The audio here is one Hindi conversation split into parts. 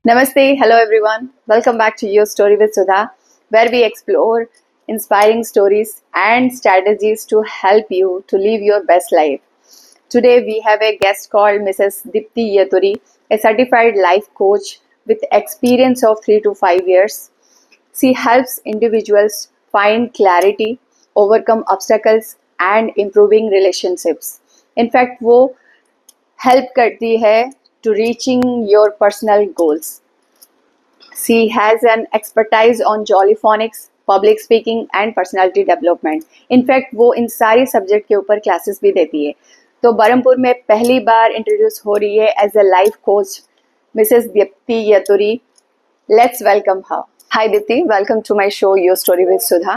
Namaste, hello everyone. Welcome back to Your Story with Sudha, where we explore inspiring stories and strategies to help you to live your best life. Today we have a guest called Mrs. Dipti Yaturi, a certified life coach with experience of 3 to 5 years. She helps individuals find clarity, overcome obstacles and improving relationships. In fact, वो हेल्प करती है to reaching your personal goals. She has an expertise on jollyphonics, public speaking and personality development. In fact वो इन सारी सब्जेक्ट के ऊपर क्लासेस भी देती है. तो बरहमपुर में पहली बार इंट्रोड्यूस हो रही है as a life coach Mrs Deepti Yaturi. Let's welcome her. Hi Deepti, welcome to my show your story with Sudha.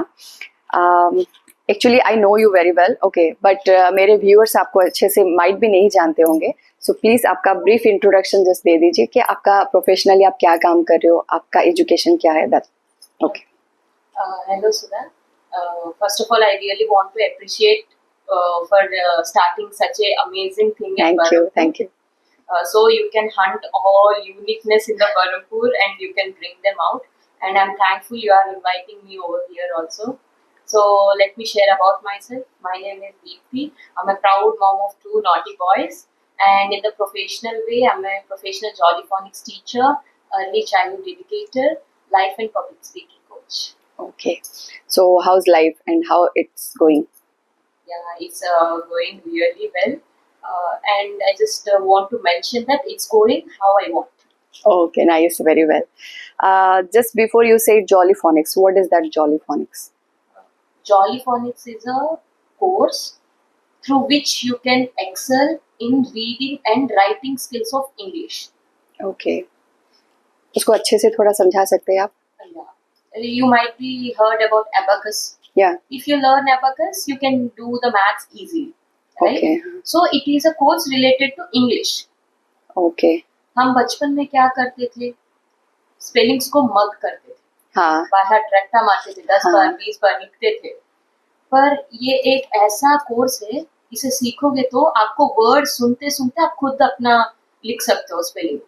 Actually I know you very well, okay, but मेरे व्यूअर्स आपको अच्छे से माइट भी नहीं जानते होंगे. सो प्लीज आपका ब्रीफ इंट्रोडक्शन जस्ट दे दीजिए कि आपका प्रोफेशनली आप क्या काम कर रहे हो, आपका एजुकेशन क्या है. That okay. Hello Sudha. First of all, I really want to appreciate for starting such a amazing thing. Thank you. So you can hunt all uniqueness in the Berhampur and you can bring them out. And I'm thankful you are inviting me over here also. So let me share about myself. My name is Deepthi. I'm a proud mom of 2 naughty boys. And in the professional way, I'm a professional jollyphonics teacher, early childhood educator, life and public speaking coach. Okay. So how's life and how it's going? Yeah, it's going really well. And I just want to mention that it's going how I want. Okay, nice, very well. Just before you say jollyphonics, what is that jollyphonics? Jollyphonics is a course through which you can excel in reading and writing skills of English. Okay. उसको अच्छे से थोड़ा समझा सकते हैं आप? Yeah. You might be heard about abacus. Yeah. If you learn abacus, you can do the maths easily. Right? Okay. So it is a course related to English. Okay. हम बचपन में क्या करते थे? स्पेलिंग्स को मग करते थे. हाँ. बाहर ट्रैक्टा मारते थे, 10 बार 20 बार लिखते थे. पर ये एक ऐसा कोर्स है, इसे सीखोगे तो आपको वर्ड सुनते सुनते आप खुद अपना लिख सकते हो spelling.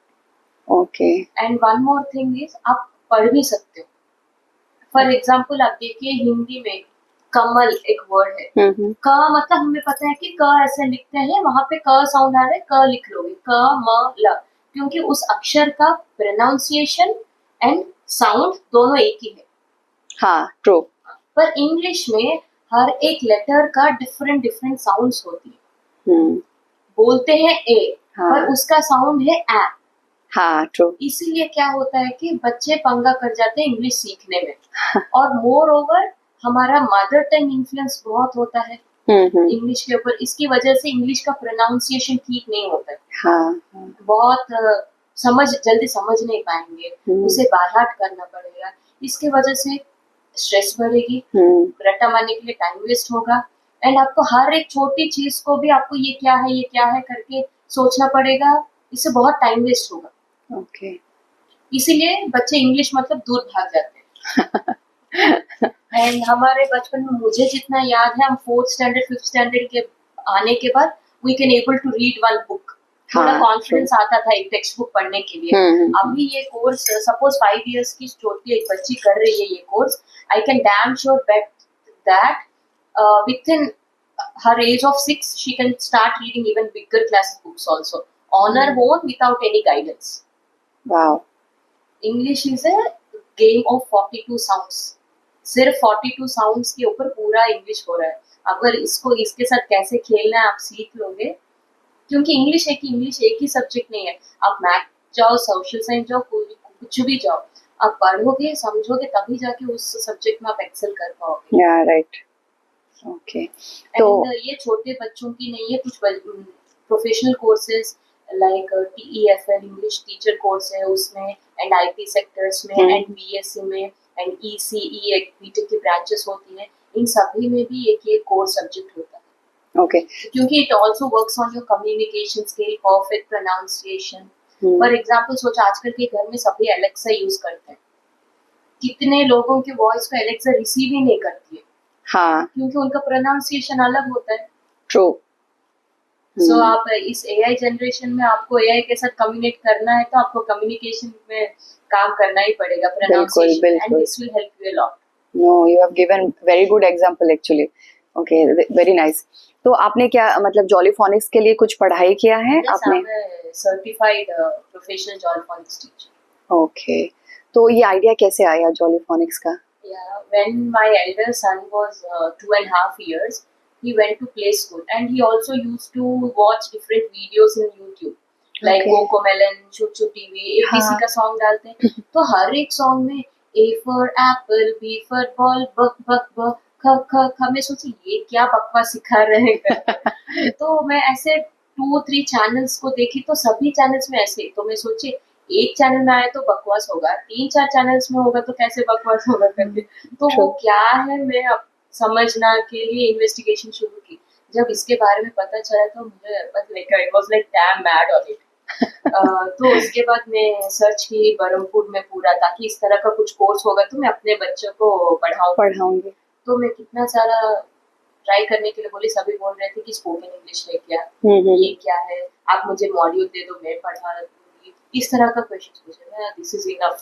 Okay. And one more thing is आप पढ़ भी सकते हो. फॉर एग्जाम्पल आप देखिए हिंदी में कमल एक वर्ड है. क मतलब हमें पता है कि क ऐसे लिखते हैं, वहां पे क साउंड आ रहा है, क लिख लोगे, क म ल, क्योंकि उस अक्षर का प्रोनाउंसिएशन एंड साउंड दोनों एक ही है. हाँ, ट्रू. पर इंग्लिश में हर एक लेटर का डिफरेंट साउंड्स होती है. बोलते हैं ए, हाँ. पर उसका साउंड है ए. हाँ, ट्रू. इसीलिए क्या होता है कि बच्चे पंगा कर जाते हैं इंग्लिश सीखने में. और मोर ओवर हमारा मदर टंग इन्फ्लुएंस बहुत होता है इंग्लिश के ऊपर. इसकी वजह से इंग्लिश का प्रोनाउंसिएशन ठीक नहीं होता है. हाँ. बहुत जल्दी समझ नहीं पाएंगे. उसे बाहर करना पड़ेगा. इसके वजह से स्ट्रेस बढ़ेगी, रट्टा मारने के लिए टाइम वेस्ट होगा. एंड आपको हर एक छोटी चीज को भी आपको ये क्या है करके सोचना पड़ेगा. इससे बहुत टाइम वेस्ट होगा. ओके. इसीलिए बच्चे इंग्लिश मतलब दूर भाग जाते हैं. एंड हमारे बचपन में मुझे जितना याद है, हम 4th स्टैंडर्ड 5th स्टैंडर्ड के आने के बाद we can able to read one book. थोड़ा कॉन्फिडेंस आता था एक टेक्स्ट बुक पढ़ने के लिए. अभी ये कोर्स सपोज 5 इयर्स की छोटी एक बच्ची कर रही है ये course. I can damn sure bet that within her age of 6 she can start reading even bigger class books also on her own without any guidance. Wow. English is a game of 42 sounds. सिर्फ 42 साउंड्स के ऊपर पूरा इंग्लिश हो रहा है. अगर इसके साथ कैसे खेलना है आप सीख लोगे, क्योंकि इंग्लिश एक ही सब्जेक्ट नहीं है. आप मैथ जाओ, सोशल साइंस जाओ, कुछ भी जाओ, आप पढ़ोगे समझोगे तभी जाके उस सब्जेक्ट में आप एक्सेल कर पाओगे. या राइट. ओके. तो ये छोटे बच्चों की नहीं है. कुछ professional courses like TEFL English teacher course है उसमें, एंड IT सेक्टर्स में, एंड BSc में, एंड ECE एक बीटेक की ब्रांचेस होती हैं. इन सभी में भी एक कोर्स सब्जेक्ट होता है. ओके. क्योंकि it also works on your communication skill, perfect pronunciation. For example सोच, आजकल के घर में सभी एलेक्सा यूज करते हैं. कितने लोगों की वॉइस को एलेक्सा रिसीव ही नहीं करती है. हाँ. क्योंकि उनका प्रोनाउंसिएशन अलग होता है. ट्रू. सो आप इस एआई जनरेशन में आपको एआई के साथ कम्युनिकेट करना है तो आपको कम्युनिकेशन में काम करना ही पड़ेगा, प्रोनाउंसिएशन, एंड बिल्कुल। This will help you a lot. No, you have given very good example actually. Okay, very nice. तो आपने क्या मतलब जॉलीफोनिक्स के लिए कुछ पढ़ाई किया है आपने? Certified professional Jolly Phonics teacher. Okay, तो ये आइडिया कैसे आया जॉलीफोनिक्स का? Yeah, when my elder son was 2.5 years, he went to play school, and he also used to watch different videos in YouTube, like Okay. Cocomelon, Choo Choo TV, ABC हाँ. का सॉन्ग डालते हैं, तो हर एक सॉन्ग में A for apple, B for ball, बक बक बक, ख ख ख, मैं सोची ये क्या बकवास सिखा रहे हैं। तो मैं ऐसे 2-3 चैनल्स को देखी, तो सभी चैनल्स में ऐसे, तो मैं सोची एक चैनल में आया तो बकवास होगा, 3-4 चैनल्स में होगा तो कैसे बकवास होगा करके, तो वो क्या है मैं अब समझना के लिए इन्वेस्टिगेशन शुरू की। जब इसके बारे में पता चला तो मुझे it was like damn mad on it. तो उसके बाद मैं सर्च की बरहमपुर में पूरा, ताकि इस तरह का कुछ कोर्स होगा तो मैं अपने बच्चों को पढ़ाऊंगी। तो मैं कितना सारा ट्राई करने के लिए बोली, सभी बोल रहे थे कि स्पोकन इंग्लिश है क्या, ये क्या है, आप मुझे मॉड्यूल दे दो मैं पढ़ा दूंगी, इस तरह का क्वेश्चन पूछे। This is enough,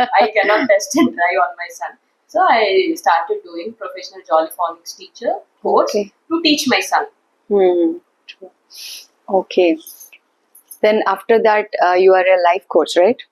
I can not test and try on my son, so I started doing professional jollyphonics teacher course to teach my son. Okay, then after that you are a life coach, right?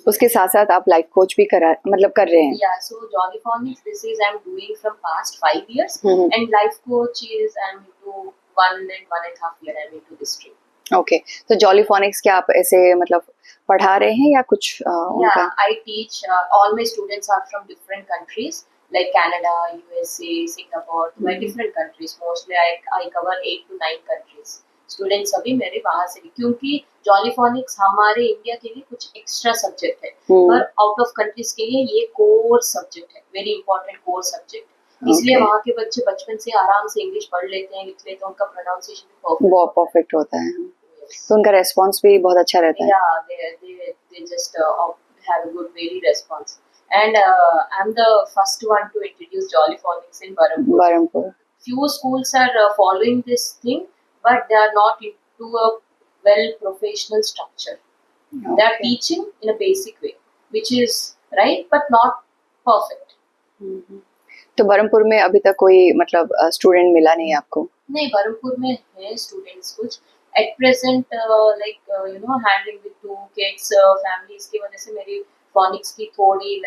उसके साथ साथ आप लाइफ कोच भी कर रहे हैं? Yeah, so jollyphonics, this is I'm doing from past 5 years, and life coach is I'm into 1.5 year I'm into this stream. Okay, तो जॉलीफोनिक्स क्या आप ऐसे मतलब पढ़ा रहे हैं या कुछ उनका? Yeah, I teach, all my students are from different countries like Canada, USA, Singapore, my different countries. Mostly I cover 8 to 9 countries. Students सभी मेरे वहां से, क्योंकि जॉलीफोनिक्स हमारे इंडिया के लिए कुछ एक्स्ट्रा सब्जेक्ट है, पर आउट ऑफ कंट्रीज के लिए ये कोर सब्जेक्ट है, वेरी इंपॉर्टेंट कोर सब्जेक्ट। इसलिए वहाँ के बच्चे बचपन से आराम से इंग्लिश पढ़ लेते हैं, लिख लेते हैं, उनका प्रोनाउंसिएशन भी बहुत परफेक्ट होता है, तो उनका रेस्पॉन्स भी बहुत अच्छा रहता है। Yeah, they just have a good very response, and I'm the first one to introduce jollyphonics in Berhampur. Few schools are following this thing, but they are not into a well professional structure. Okay. They are teaching in a basic way, which is right but not perfect. तो बरहमपुर में अभी तक कोई मतलब स्टूडेंट मिला नहीं आपको? नहीं, बरहमपुर में है स्टूडेंट्स कुछ at present, like handling with 2 kids families की वजह से मेरी phonics की थोड़ी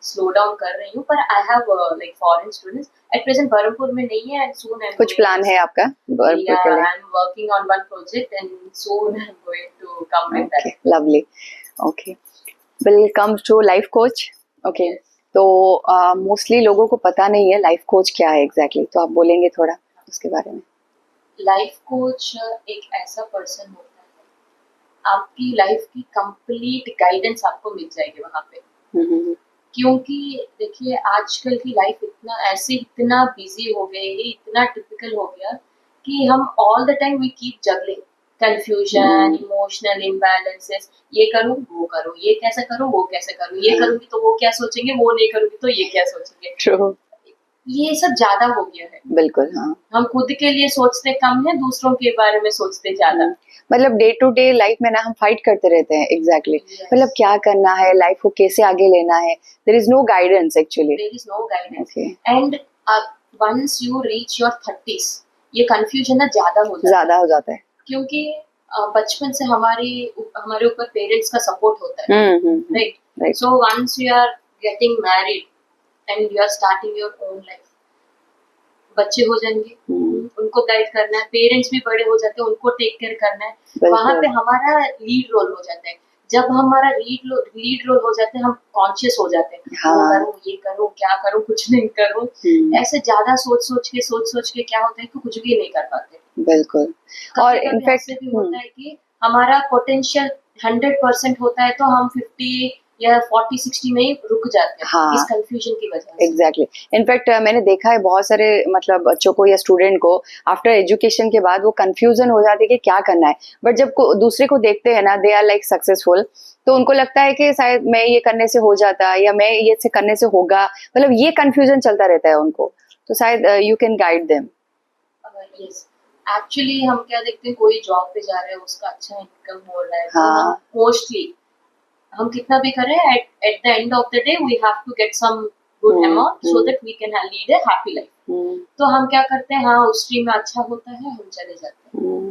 स्लो डाउन कर रही हूँ, पर I have like foreign students at present Berhampur में नहीं है, एंड सून आई एम कुछ प्लान है आपका बरहमपुर के लिए? I am working on one project and soon I am going to come with that. Lovely, okay, will come to life coach. Okay, तो मोस्टली लोगों को पता नहीं है लाइफ कोच क्या है एग्जैक्टली, तो आप बोलेंगे थोड़ा उसके बारे में? लाइफ कोच एक ऐसा पर्सन होता है, आपकी लाइफ की कंप्लीट गाइडेंस आपको मिल जाएगी वहाँ पे। क्योंकि देखिए आजकल की लाइफ इतना बिजी हो गई है, इतना टिपिकल हो गया कि हम all the time we keep juggling, confusion, emotional imbalances, ये करूँ वो करूँ, ये कैसे करूँ वो कैसे करूँ, ये करूँगी तो वो क्या सोचेंगे, वो नहीं करूँगी तो ये क्या सोचेंगे। True. ये सब ज्यादा हो गया है। बिल्कुल, हाँ। हम खुद के लिए सोचते कम है, दूसरों के बारे में सोचते ज्यादा। मतलब डे टू डे लाइफ में ना हम फाइट करते रहते हैं एग्जैक्टली। मतलब क्या करना है, लाइफ को कैसे आगे लेना है, there is no guidance actually. There is no guidance, and once you reach your 30s ये कंफ्यूजन ना ज्यादा हो जाता है, क्योंकि बचपन से हमारे ऊपर पेरेंट्स का सपोर्ट होता है, right? So once you are getting married and you are starting your own life, बच्चे हो जाएंगे, उनको गाइड करना है, पेरेंट्स भी बड़े हो जाते हैं, उनको टेक केयर करना है, वहाँ पे हमारा लीड रोल हो जाता है। जब हमारा लीड रोल हो जाते हैं, हम कॉन्शियस हो जाते हैं, वो करूँ, ये करूँ, क्या करूँ, कुछ नहीं करूँ, ऐसे ज्यादा सोच सोच के क्या होता है कि कुछ भी नहीं कर पाते। बिल्कुल। और इनफैक्ट भी होता है कि हमारा पोटेंशियल 100% होता है, तो हम 50 या 40-60 में ही रुक जाते हैं, इस कंफ्यूजन की वजह से। एग्जैक्टली। इनफैक्ट मैंने देखा है बहुत सारे मतलब बच्चों को या स्टूडेंट को आफ्टर एजुकेशन के बाद वो कंफ्यूजन हो जाती है कि क्या करना है, बट जब दूसरे को देखते हैं ना, दे आर लाइक सक्सेसफुल, तो उनको लगता है कि शायद मैं ये करने से हो जाता या मैं ये से करने से होगा, मतलब ये कंफ्यूजन चलता रहता है उनको, तो शायद you can guide them. Yes, actually हम क्या देखते हैं, कोई जॉब पे जा रहा है, उसका अच्छा इनकम हो रहा है, तो हम हाँ. मोस्टली हम कितना भी करें, at the end of the day we have to get some good amount so that we can lead a happy life. तो हम क्या करते हैं, हाँ उस स्ट्रीम में अच्छा होता है, हम चले जाते हैं।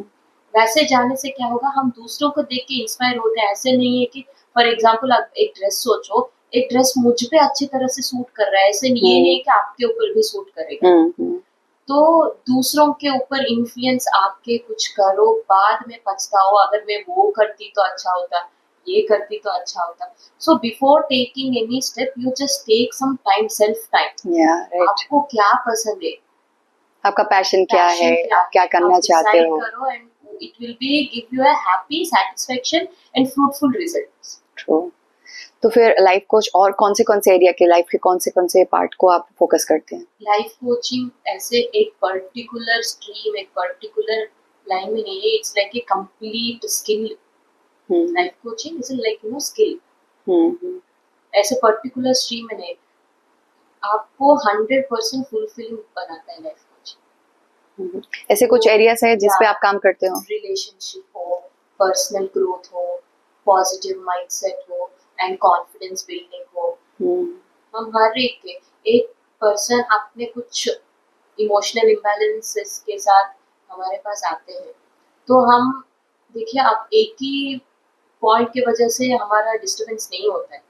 वैसे जाने से क्या होगा, हम दूसरों को देख के इंस्पायर होते हैं। ऐसे नहीं है कि फॉर एग्जाम्पल आप एक ड्रेस सोचो, एक ड्रेस मुझ पे अच्छी तरह से सूट कर रहा है, ऐसे ये नहीं है कि आपके ऊपर भी सूट करेगा। तो दूसरों के ऊपर इन्फ्लुएंस आपके कुछ करो, बाद में पछताओ, अगर मैं वो करती तो अच्छा होता, ये करती तो अच्छा होता। So before taking any step you just take some time, self time. Yeah, right. आपको क्या पसंद है, आपका पैशन क्या है, पैशन क्या आप क्या है, करना आप चाहते डिसाइड हो. करो and it will be give you a happy satisfaction and fruitful results. True. तो फिर लाइफ कोच और कौन से एरिया के, लाइफ के कौन से पार्ट को आप फोकस करते हैं? लाइफ कोचिंग ऐसे एक पर्टिकुलर स्ट्रीम, एक पर्टिकुलर लाइन में नहीं है, it's like a complete skill. Life coaching is like you know skill, ऐसे पर्टिकुलर स्ट्रीम में नहीं। आपको 100% फुलफिलिंग बनाता है लाइफ कोचिंग। ऐसे कुछ एरियाज है जिस पे आप काम करते हो? रिलेशनशिप हो, पर्सनल ग्रोथ हो, पॉजिटिव माइंडसेट हो एंड कॉन्फिडेंस बिल्डिंग हो। हम हर एक के, एक पर्सन अपने कुछ इमोशनल इम्बैलेंसेस के साथ हमारे पास आते हैं, तो हम देखिए, अब एक ही पॉइंट की वजह से हमारा डिस्टरबेंस नहीं होता है।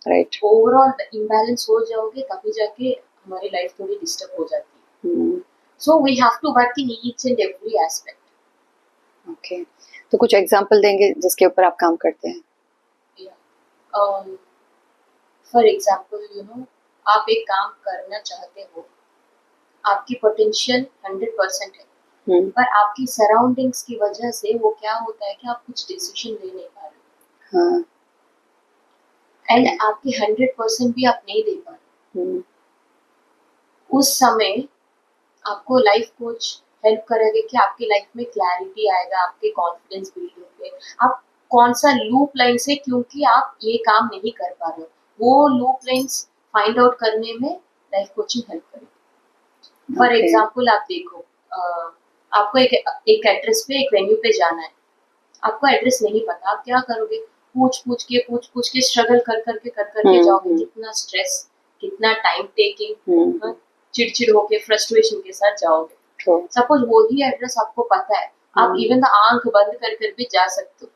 राइट. ओवरऑल इम्बैलेंस हो जाओगे तभी जाके हमारी लाइफ थोड़ी डिस्टर्ब हो जाती है। So we have to work in each and every aspect. Okay, तो कुछ एग्जांपल देंगे जिसके ऊपर आप काम करते हैं? फॉर एग्जाम्पल यू नो, आप एक काम करना चाहते हो, आपकी पोटेंशियल 100% है, पर आपकी सराउंडिंग्स की वजह से वो क्या होता है कि आप कुछ डिसीजन ले नहीं पा रहे, एंड आपके 100% भी आप नहीं दे पा रहे। उस समय आपको लाइफ कोच हेल्प करेगा कि आपकी लाइफ में क्लैरिटी आएगा, आपके कॉन्फिडेंस बिल्ड होंगे, आप कौन सा लूप लाइन से क्योंकि आप ये काम नहीं कर पा रहे हो, वो लूप लाइन्स फाइंड आउट करने में लाइफ कोचिंग हेल्प करेगी। फॉर एग्जाम्पल आप देखो, आपको एक एड्रेस पे, एक वेन्यू पे जाना है, आपको एड्रेस नहीं पता, आप क्या करोगे, पूछ पूछ के स्ट्रगल कर करके जाओगे, कितना स्ट्रेस, कितना टाइम टेकिंग, चिड़चिड़ होके फ्रस्ट्रेशन के साथ जाओगे। सपोज वो ही एड्रेस आपको पता है, आप इवन आंख बंद कर भी जा सकते हो,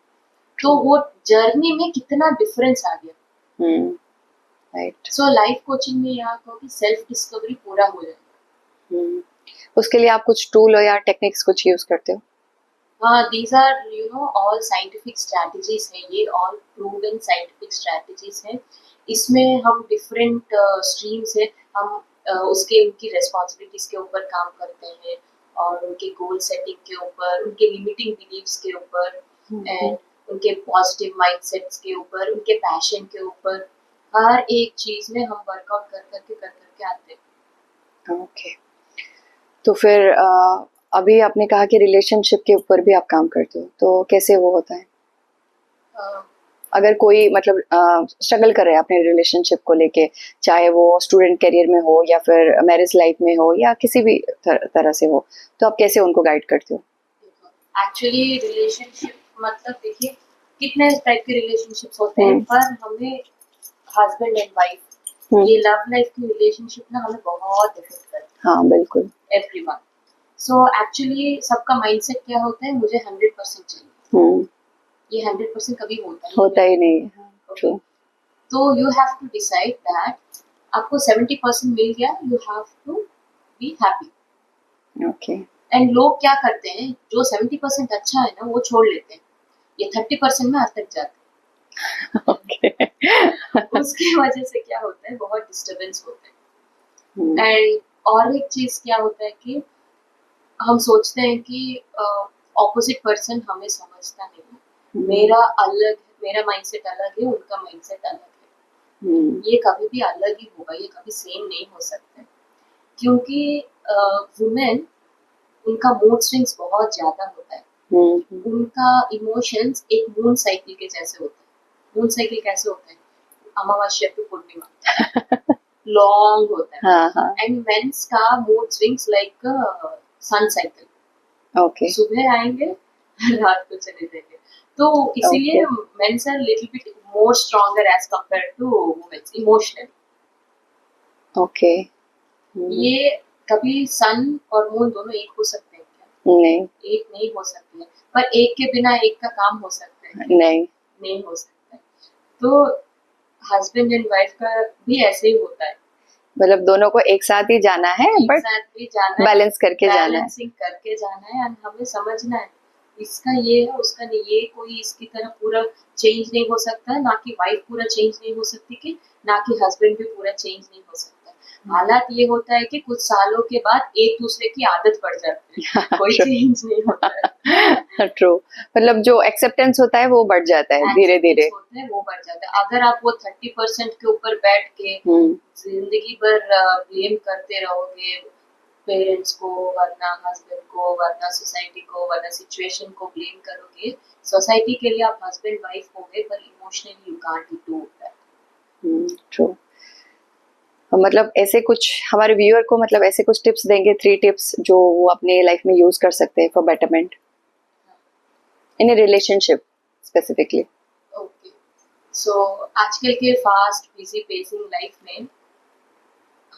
तो वो जर्नी में कितना डिफरेंस आ गया। राइट. सो लाइफ कोचिंग में यहाँ कहो कि सेल्फ डिस्कवरी पूरा हो जाएगा। उसके लिए आप कुछ टूल या टेक्निक्स कुछ यूज करते हो? These are you know all scientific strategies हैं, ये all proven scientific strategies हैं। इसमें हम different streams है, हम उसके उनकी responsibilities के ऊपर काम करते हैं, और उनके goal setting के ऊपर, उनके limiting beliefs के ऊपर, and उनके positive mindsets के ऊपर, उनके passion के ऊपर, हर एक चीज में हम वर्कआउट कर करके आते हैं। ओके, तो फिर अभी आपने कहा कि रिलेशनशिप के ऊपर भी आप काम करते हो, तो कैसे वो होता है? अगर कोई मतलब स्ट्रगल कर रहा है अपने रिलेशनशिप को लेके, चाहे वो स्टूडेंट करियर में हो या फिर मैरिज लाइफ में हो या किसी भी तरह से हो, तो आप कैसे उनको गाइड करते हो? एक्चुअली रिलेशनशिप मतलब देखिए, कितने टाइप के रिलेशनशिप्स होते हैं, पर हमें हस्बैंड एंड वाइफ, ये लव लाइफ की रिलेशनशिप ना हमें बहुत इफेक्ट करती है। हाँ बिल्कुल, एवरीवन। सो एक्चुअली सबका माइंडसेट क्या होता है, मुझे 100% चाहिए। ये 100% कभी होता ही नहीं। okay? तो you have to decide that आपको 70% मिल गया, you have to be happy. Okay. And लोग क्या करते हैं, जो 70% अच्छा है ना वो छोड़ लेते हैं, ये 30% में अटक जाते हैं। ओके। उसकी वजह से क्या होता है, बहुत डिस्टरबेंस होता है। एंड और एक चीज क्या होता है कि हम सोचते हैं कि ऑपोजिट पर्सन हमें समझता नहीं, मेरा माइंडसेट अलग है, उनका माइंडसेट अलग है। ये कभी भी अलग ही होगा, ये कभी सेम नहीं हो सकता, क्योंकि वुमेन, उनका मूड स्विंग्स बहुत ज्यादा होता है। उनका इमोशंस एक मून साइकिल के जैसे होते हैं। मून साइकिल कैसे होता है, अमावस्या टू पूर्णिमा लॉन्ग होता है, एंड मेंस का mood swings like sun cycle, okay सुबह आएंगे रात को चले जाएंगे। तो इसीलिए men's are little bit more stronger as compare to women's emotionally. Okay ये कभी सन और मून दोनों एक हो सकते हैं क्या? नहीं एक नहीं हो सकते हैं, पर एक के बिना एक का काम हो सकता है? नहीं नहीं हो सकता है। तो हस्बैंड एंड वाइफ का भी ऐसे ही होता है, मतलब दोनों को एक साथ ही जाना है एक बट साथ भी जाना है, बैलेंस करके जाना है। बैलेंसिंग करके जाना है। एंड हमें समझना है इसका ये है उसका नहीं, ये कोई इसकी तरह पूरा चेंज नहीं हो सकता है, ना कि वाइफ पूरा चेंज नहीं हो सकती कि ना कि हस्बैंड भी पूरा चेंज नहीं हो सकता। हालात ये होता है कि कुछ सालों के बाद एक दूसरे की आदत पड़ जाती है, कोई चेंज नहीं होता है। ट्रू, मतलब जो एक्सेप्टेंस होता है वो बढ़ जाता है धीरे धीरे। Acceptance होता है वो बढ़ जाता है। अगर आप वो 30% के ऊपर बैठ के जिंदगी भर ब्लेम करते रहोगे पेरेंट्स को, वरना हस्बैंड को, वरना सोसाइटी को, वरना सिचुएशन को ब्लेम करोगे, सोसाइटी के लिए आप हस्बैंड वाइफ हो गए पर emotionally you can't do that. True. मतलब ऐसे कुछ हमारे व्यूअर को मतलब ऐसे कुछ टिप्स देंगे, 3 टिप्स जो वो अपने लाइफ में यूज कर सकते हैं for betterment in a relationship specifically. Okay, so आजकल के फास्ट बिजी पेसिंग लाइफ में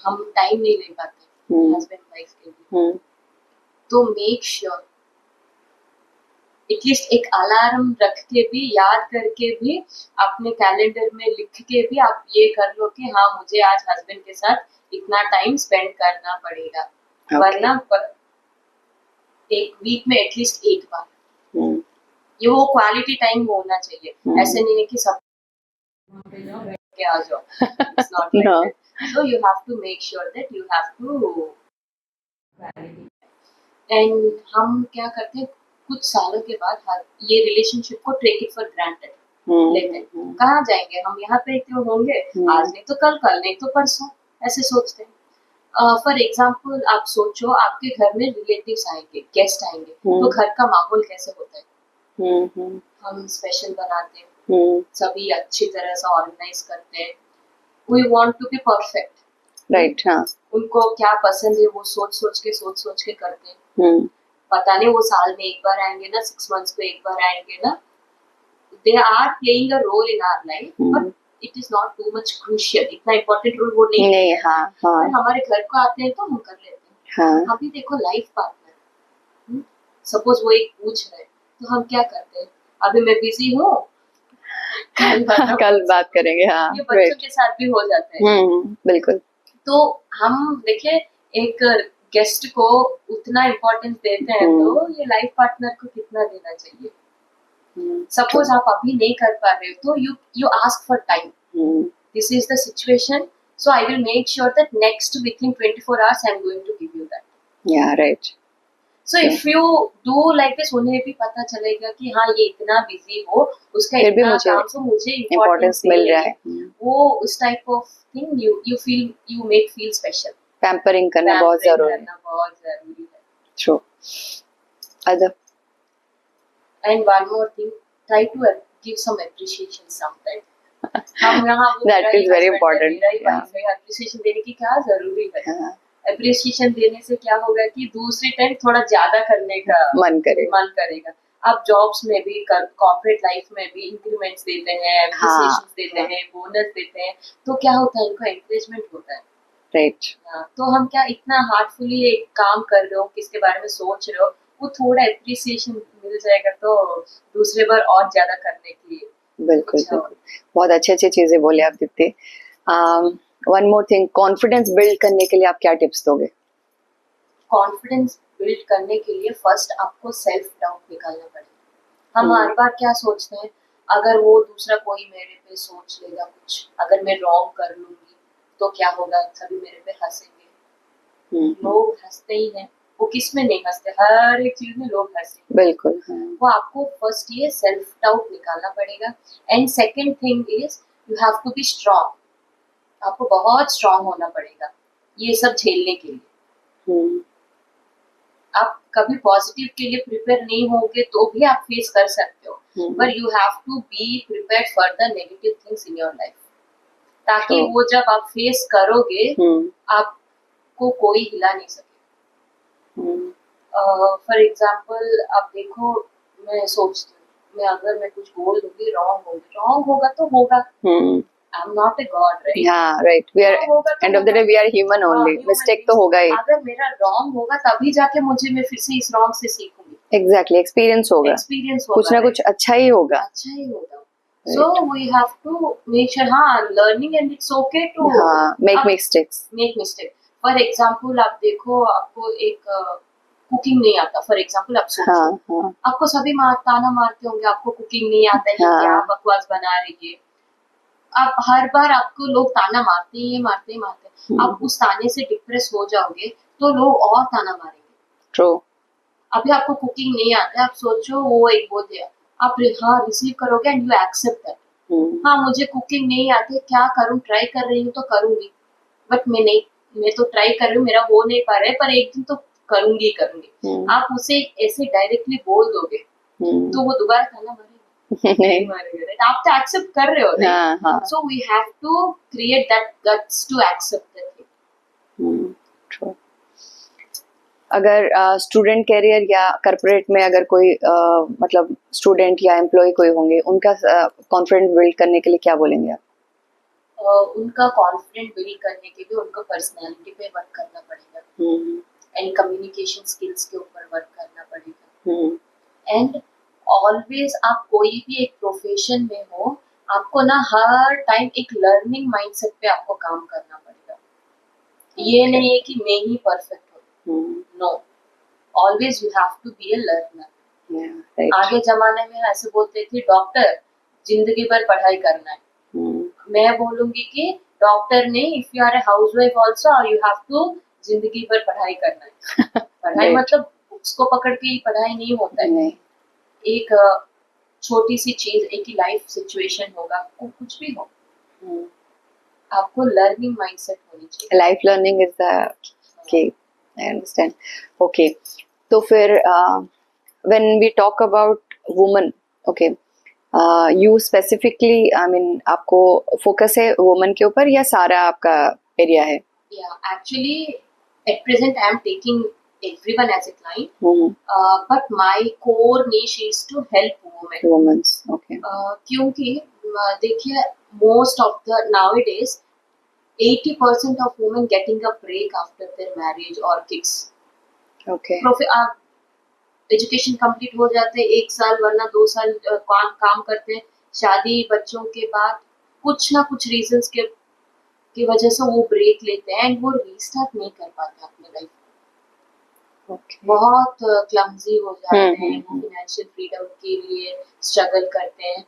हम टाइम नहीं ले पाते हस्बैंड वाइफ के लिए। तो मेक श्योर एटलीस्ट एक अलार्म रख के भी, याद करके भी, अपने कैलेंडर में लिख के भी आप ये कर लो कि हाँ मुझे आज हस्बैंड के साथ इतना टाइम स्पेंड करना पड़ेगा। वरना एक वीक में एटलीस्ट एक बार ये वो क्वालिटी टाइम होना चाहिए। ऐसे नहीं है कि सब बैठ के आ जाओ, it's not like that. So you have to make sure that you have to and हम क्या करते हैं कुछ सालों के बाद ये रिलेशनशिप को टेक इट फॉर ग्रांटेड लेते हैं। कहाँ जाएंगे हम, यहाँ पे क्यों होंगे, आज नहीं तो कल, कल नहीं तो परसों, ऐसे सोचते हैं। फॉर एग्जाम्पल आप सोचो आपके घर में रिलेटिव्स आएंगे, गेस्ट आएंगे, तो घर का माहौल कैसे होता है? हम स्पेशल बनाते हैं, सभी अच्छी तरह से ऑर्गेनाइज करते हैं। We want to be perfect, right. हाँ, उनको क्या पसंद है वो सोच सोच के करते हैं। पता नहीं वो साल में एक बार आएंगे ना, 6 मंथ्स पे एक बार आएंगे ना, they are playing a role in our life but it is not too much crucial. इतना इम्पोर्टेंट रोल वो नहीं है। हाँ, हाँ, हमारे घर को आते हैं तो हम कर लेते हैं। हाँ, अभी देखो लाइफ पार्टनर, सपोज वो एक पूछ रहे तो हम क्या करते हैं, अभी मैं बिजी हूँ, कल बात करेंगे। हाँ, ये बच्चों के साथ भी हो जाता है। बिल्कुल। तो हम देखिए एक गेस्ट को उतना इम्पोर्टेंस देते हैं तो ये लाइफ पार्टनर को कितना देना चाहिए। सपोज आप अभी नहीं कर पा रहे हो तो you ask for time, this is the situation, so I will make sure that next within 24 hours I am going to give you that. या right. So if you do like this, उन्हें भी पता चलेगा कि हाँ ये इतना बिजी हो, उसका फिर भी इतना मुझे काम, सो मुझे इम्पोर्टेंस मिल रहा है। वो उस type of thing you make feel special. Pampering करना बहुत जरूरी है। True. Other and one more thing, try to give some appreciation sometime. हम यहाँ that is very important. Appreciation देने की क्या जरूरी है? एप्रिशिएशन देने से क्या होगा कि दूसरी टाइम थोड़ा ज्यादा करने का मन करेगा। आप जॉब्स में भी, कॉर्पोरेट लाइफ में भी इंक्रीमेंट्स देते हैं, एप्रिसिएशंस देते हैं, बोनस देते हैं, तो क्या होता है, इनको एनकरेजमेंट होता है। राइट। तो हम क्या इतना हार्टफुली एक काम कर रहे हो, किसके बारे में सोच रहे हो, वो थोड़ा एप्रिसिएशन मिल जाएगा तो दूसरे बार और ज्यादा करने की। बिल्कुल बिल्कुल, बहुत अच्छी अच्छी चीजें बोले आप Deepti. One more thing, confidence build करने के लिए आप क्या टिप्स दोगे? कॉन्फिडेंस बिल्ड करने के लिए फर्स्ट आपको सेल्फ डाउट निकालना पड़ेगा। हम हर बार क्या सोचते हैं, अगर वो दूसरा कोई मेरे पे सोच लेगा कुछ, अगर मैं रॉन्ग कर लूंगी तो क्या होगा, सभी मेरे पे हंसेंगे। लोग हंसते ही हैं, वो किस में नहीं हंसते, हर एक चीज में लोग हंसते। बिल्कुल। वो आपको फर्स्ट ये सेल्फ डाउट निकालना पड़ेगा। And second thing is you have to be strong. आपको बहुत स्ट्रांग होना पड़ेगा ये सब झेलने के लिए। आप कभी पॉजिटिव के लिए प्रिपेयर नहीं होगे तो भी आप फेस कर सकते हो, पर you have to be prepared for the negative things in your life, ताकि वो जब आप फेस करोगे आपको कोई हिला नहीं सके। फॉर एग्जाम्पल आप देखो, मैं सोचती हूँ, मैं कुछ बोल दूंगी, रॉन्ग होगा तो होगा, hmm I am not a god, right? हाँ राइट, वी आर रॉन्ग होगा तो एंड ऑफ द डे होगा। वी आर ह्यूमन हाँ, ओनली, ह्यूमन मिस्टेक तो बीइंग्स। होगा ही। अगर मेरा रॉन्ग होगा तभी जाके मैं फिर से इस रॉन्ग से सीखूंगी, एग्जैक्टली, एक्सपीरियंस होगा, एक्सपीरियंस कुछ होगा, ना राइट? कुछ अच्छा ही होगा। अच्छा ही होगा। So right, we have to make sure, हाँ, learning and it's okay to हाँ, make mistakes. Make mistake. For example आप देखो, आपको एक कुकिंग नहीं आता, फॉर एग्जाम्पल आप हाँ सोचो, हाँ आपको सभी ताना मारते होंगे, आपको कुकिंग नहीं आता है, ये क्या हाँ, बकवास बना रही है। आप हर बार आपको लोग ताना मारते हैं। आप उस ताने से डिप्रेस हो जाओगे तो लोग और ताना मारेंगे। ट्रू। अभी आपको कुकिंग नहीं आता है, आप सोचो वो एक बोल दिया, आप हाँ रिसीव करोगे एंड यू एक्सेप्ट दैट। हाँ, मुझे कुकिंग नहीं आती, क्या करूँ, ट्राई कर रही हूँ तो करूंगी, बट मैं तो ट्राई कर रही हूँ, मेरा हो नहीं पा रहा है, पर एक दिन तो करूंगी। आप उसे ऐसे डायरेक्टली बोल दोगे तो वो दोबारा ताना मारेगा नहीं मारेगा, राइट? आप तो एक्सेप्ट कर रहे हो, हाँ राइट? हाँ, so we have to create that guts to accept that thing. True. अगर स्टूडेंट कैरियर या कॉर्पोरेट में अगर कोई मतलब स्टूडेंट या एम्प्लॉय कोई होंगे, उनका कॉन्फिडेंस बिल्ड करने के लिए क्या बोलेंगे आप? उनका कॉन्फिडेंट बिल्ड करने के लिए उनको पर्सनालिटी पे वर्क करना पड़ेगा एंड कम्युनिकेशन स्किल्स के ऊपर वर्क करना पड़ेगा। एंड ऑलवेज आप कोई भी एक प्रोफेशन में हो, आपको ना हर टाइम एक लर्निंग माइंडसेट पे आपको काम करना पड़ेगा। ये नहीं है कि मैं ही परफेक्ट हूँ, no, always you have to be a learner. आगे जमाने में ऐसे बोलते थे, डॉक्टर जिंदगी भर पढ़ाई करना है। मैं बोलूंगी कि डॉक्टर नहीं, if you are a housewife also you have to जिंदगी भर पढ़ाई करना है। पढ़ाई मतलब बुक्स को पकड़ के ही पढ़ाई नहीं होता है। एक छोटी सी चीज, एक ही लाइफ सिचुएशन होगा, कुछ भी हो, आपको लर्निंग माइंडसेट होनी चाहिए। Life learning is the key, I understand. Okay, तो फिर when we talk about woman, okay, you specifically, I mean आपको फोकस है वुमन के ऊपर या सारा आपका एरिया है? Yeah, actually, at present I am taking everyone as a client, but my core niche is to help women. Women, okay. क्योंकि देखिए, most of the nowadays 80% of women getting a break after their marriage or kids. Okay. Education complete हो जाते हैं, 1 साल वरना 2 साल काम करते हैं, शादी बच्चों के बाद कुछ ना कुछ रीजंस की वजह से वो ब्रेक लेते हैं एंड वो रीस्टार्ट नहीं कर पाते अपने लाइफ को। बहुत क्लमजी हो जाते हैं, वो फाइनेंशियल फ्रीडम के लिए स्ट्रगल करते हैं।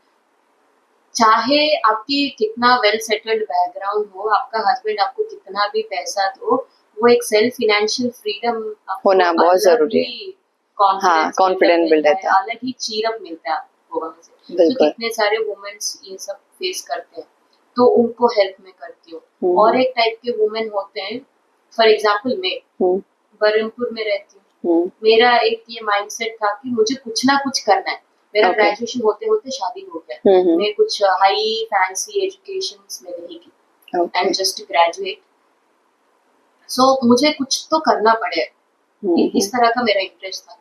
चाहे आपकी कितना वेल सेटल्ड बैकग्राउंड हो, आपका हस्बैंड आपको कितना भी पैसा दो, वो एक सेल्फ फाइनेंशियल फ्रीडम होना बहुत जरूरी है। कॉन्फिडेंस मिलता है, अलग ही चीरअप मिलता है आपको वहाँ से। तो कितने सारे वुमेन्स ये सब फेस करते हैं, तो उनको हेल्प मैं करती हूँ। और एक टाइप के वुमेन होते हैं, फॉर एग्जाम्पल मैं बरहमपुर में रहती हूँ, मेरा एक ये माइंडसेट था कि मुझे कुछ ना कुछ करना है। मेरा ग्रेजुएशन होते होते शादी हो गया, मैं कुछ हाई फैंसी एजुकेशन में नहीं की, आई एम जस्ट ग्रेजुएट। सो मुझे कुछ तो करना पड़े, इस तरह का मेरा इंटरेस्ट था।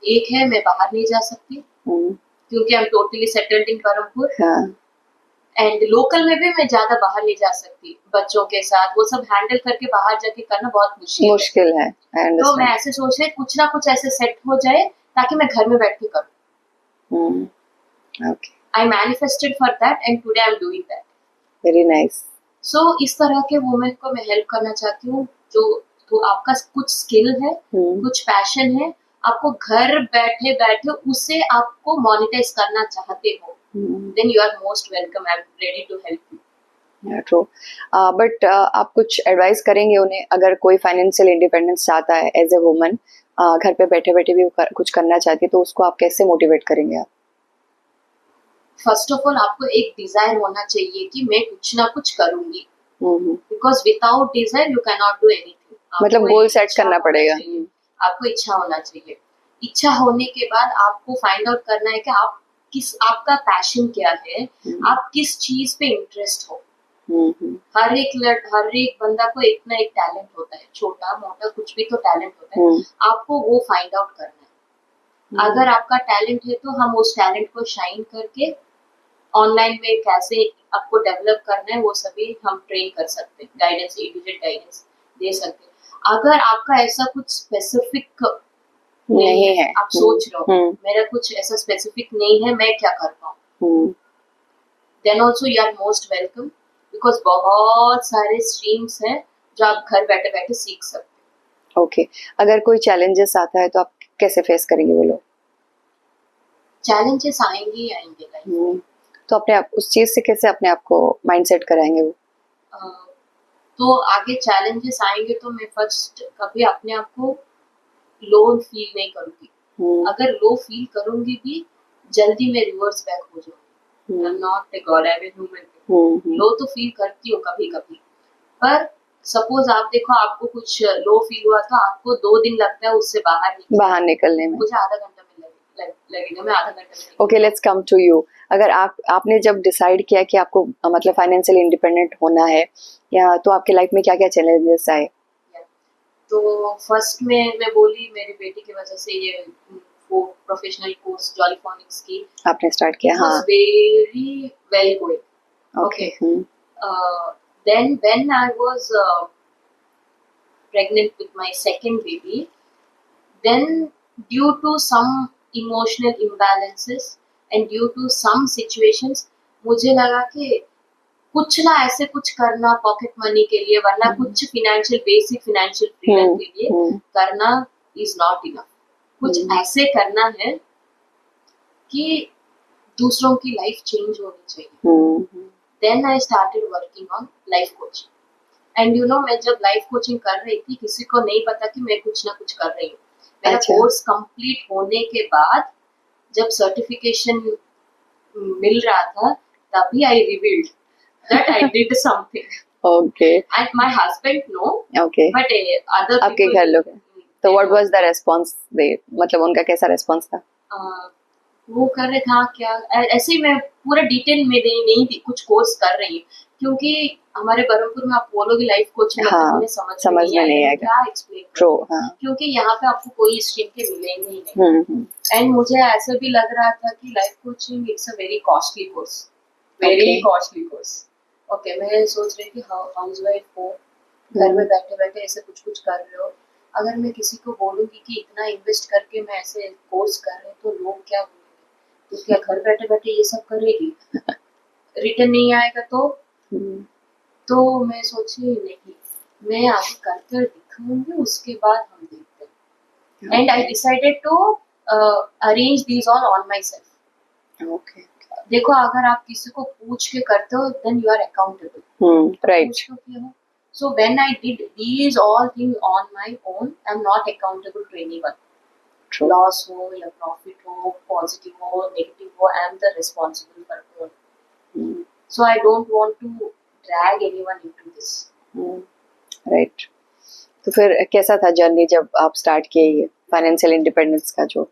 एक है, मैं बाहर नहीं जा सकती क्योंकि I am totally settled in Berhampur, and local में भी मैं ज्यादा बाहर नहीं जा सकती, बच्चों के साथ वो सब हैंडल करके बाहर जाके करना बहुत मुश्किल है। तो मैं ऐसे सोच रही, कुछ ना कुछ ऐसे सेट हो जाए ताकि मैं घर में बैठ के करूँ। I manifested for that and today I am doing that. Very nice. So इस तरह के वुमेन को मैं हेल्प करना चाहती हूँ, जो तो आपका कुछ स्किल है, कुछ पैशन है, आपको घर बैठे बैठे उसे आपको मोनेटाइज करना चाहते हो, then you are most welcome, I am ready to help you. True. But आप कुछ एडवाइस करेंगे उन्हें, अगर कोई फाइनेंशियल इंडिपेंडेंस चाहता है एज ए वुमन, घर पे बैठे बैठे भी कुछ करना चाहती है, तो उसको आप कैसे मोटिवेट करेंगे आप? फर्स्ट ऑफ ऑल आपको एक डिजायर होना चाहिए कि मैं कुछ ना कुछ करूंगी, because without desire you can not do anything. मतलब गोल सेट करना पड़ेगा, आपको इच्छा होना चाहिए। इच्छा होने के बाद आपको फाइंड आउट करना है कि आपका पैशन क्या है, आप किस चीज पे इंटरेस्ट हो। हर एक बंदा को एक ना एक टैलेंट होता है, छोटा मोटा कुछ भी तो टैलेंट होता है। आपको वो फाइंड आउट करना है। अगर आपका टैलेंट है तो हम उस टैलेंट को शाइन करके ऑनलाइन में कैसे आपको डेवलप करना है वो सभी हम ट्रेन कर सकते हैं, गाइडेंस, इमीडिएट गाइडेंस दे सकते हैं। अगर आपका ऐसा कुछ स्पेसिफिक नहीं है, आप सोच रहे हो मेरा कुछ ऐसा स्पेसिफिक नहीं है, मैं क्या कर पाऊँ, then also you are most welcome, because बहुत सारे स्ट्रीम्स हैं जो आप घर बैठे बैठे सीख सकते हैं। ओके, अगर कोई चैलेंजेस आता है तो आप कैसे फेस करेंगे वो लोग? चैलेंजेस आएंगे ही आएंगे लाइफ में। तो अपने आप उस चीज से कैसे अपने आप को माइंडसेट कराएंगे वो? तो आगे चैलेंजेस आएंगे तो मैं फर्स्ट कभी अपने आप को लो फील नहीं करूंगी। अगर लो फील करूंगी भी जल्दी मैं रिवर्स बैक हो जाऊंगी। I am not a god, I am human. Low तो फील करती हूँ कभी कभी, पर सपोज आप देखो आपको कुछ लो फील हुआ तो आपको 2 दिन लगता है उससे बाहर निकलने में, मुझे आधा घंटा में लगेगा, मैं आधा घंटा में। Okay, let's come to you. अगर आपने जब डिसाइड किया कि आपको मतलब फाइनेंशियली इंडिपेंडेंट होना है, या तो आपके लाइफ में क्या क्या चैलेंजेस आए? तो फर्स्ट में मैं बोली मेरी बेटी की वजह से ये वो प्रोफेशनल कोर्स जॉलीफोनिक्स की आपने स्टार्ट किया। हाँ, very well going. Okay. Then when I was pregnant with my second baby, then due to some emotional imbalances and due to some situations मुझे लगा कि कुछ ना ऐसे कुछ करना पॉकेट मनी के लिए, वरना कुछ फिनेंशियल बेसिक फिनेंशियल फ्रीडम के लिए करना इज नॉट इनफ। कुछ ऐसे करना है कि दूसरों की लाइफ चेंज होनी चाहिए। Then I started working on life coaching. And you know, मैं जब लाइफ कोचिंग कर रही थी किसी को नहीं पता कि मैं कुछ ना कुछ कर रही हूँ। मेरा कोर्स कंप्लीट होने के बाद जब सर्टिफिकेशन मिल रहा था तभी आई revealed that I did something. Okay. And my husband know. Okay. But other people. आपके घर लोग। तो what was the response दे, मतलब उनका कैसा response था? वो कर रहे था क्या ऐसे ही, मैं पूरा डिटेल में नहीं थी, कुछ कोर्स कर रही हूँ क्योंकि हमारे बरहमपुर में आप बोलोगे लाइफ कोचिंग मतलब उन्हें समझ में नहीं आएगा क्या एक्सप्लेन करो, क्योंकि यहाँ पे आपको कोई स्ट्रीम के मिलेंगे ही नहीं। एंड मुझे ऐसा भी लग रहा था कि life coaching it's a very costly course, very costly course. Okay, मैं सोच रही थी हाउस वाइफ हो, घर में बैठे बैठे ऐसे कुछ कुछ कर रहे हो, अगर मैं किसी को बोलूंगी कि इतना इन्वेस्ट करके मैं ऐसे कोर्स कर रही हूँ तो लोग क्या बोलेंगे, तो क्या घर बैठे बैठे ये सब करेगी, रिटर्न नहीं आएगा तो मैं सोची नहीं, मैं आगे करके दिखाऊंगी, उसके बाद हम देखते हैं। And I decided to arrange these all on my self. Okay, देखो अगर आप किसी को पूछ के करते हो then you are accountable, right. So when I did these all things on my own, I'm not accountable to anyone. True. Loss हो या profit हो, positive हो, negative हो, I'm the responsible for all. So I don't want to drag anyone into this. Right. तो फिर कैसा था जर्नी जब आप स्टार्ट किए फाइनेंशियल इंडिपेंडेंस का जो?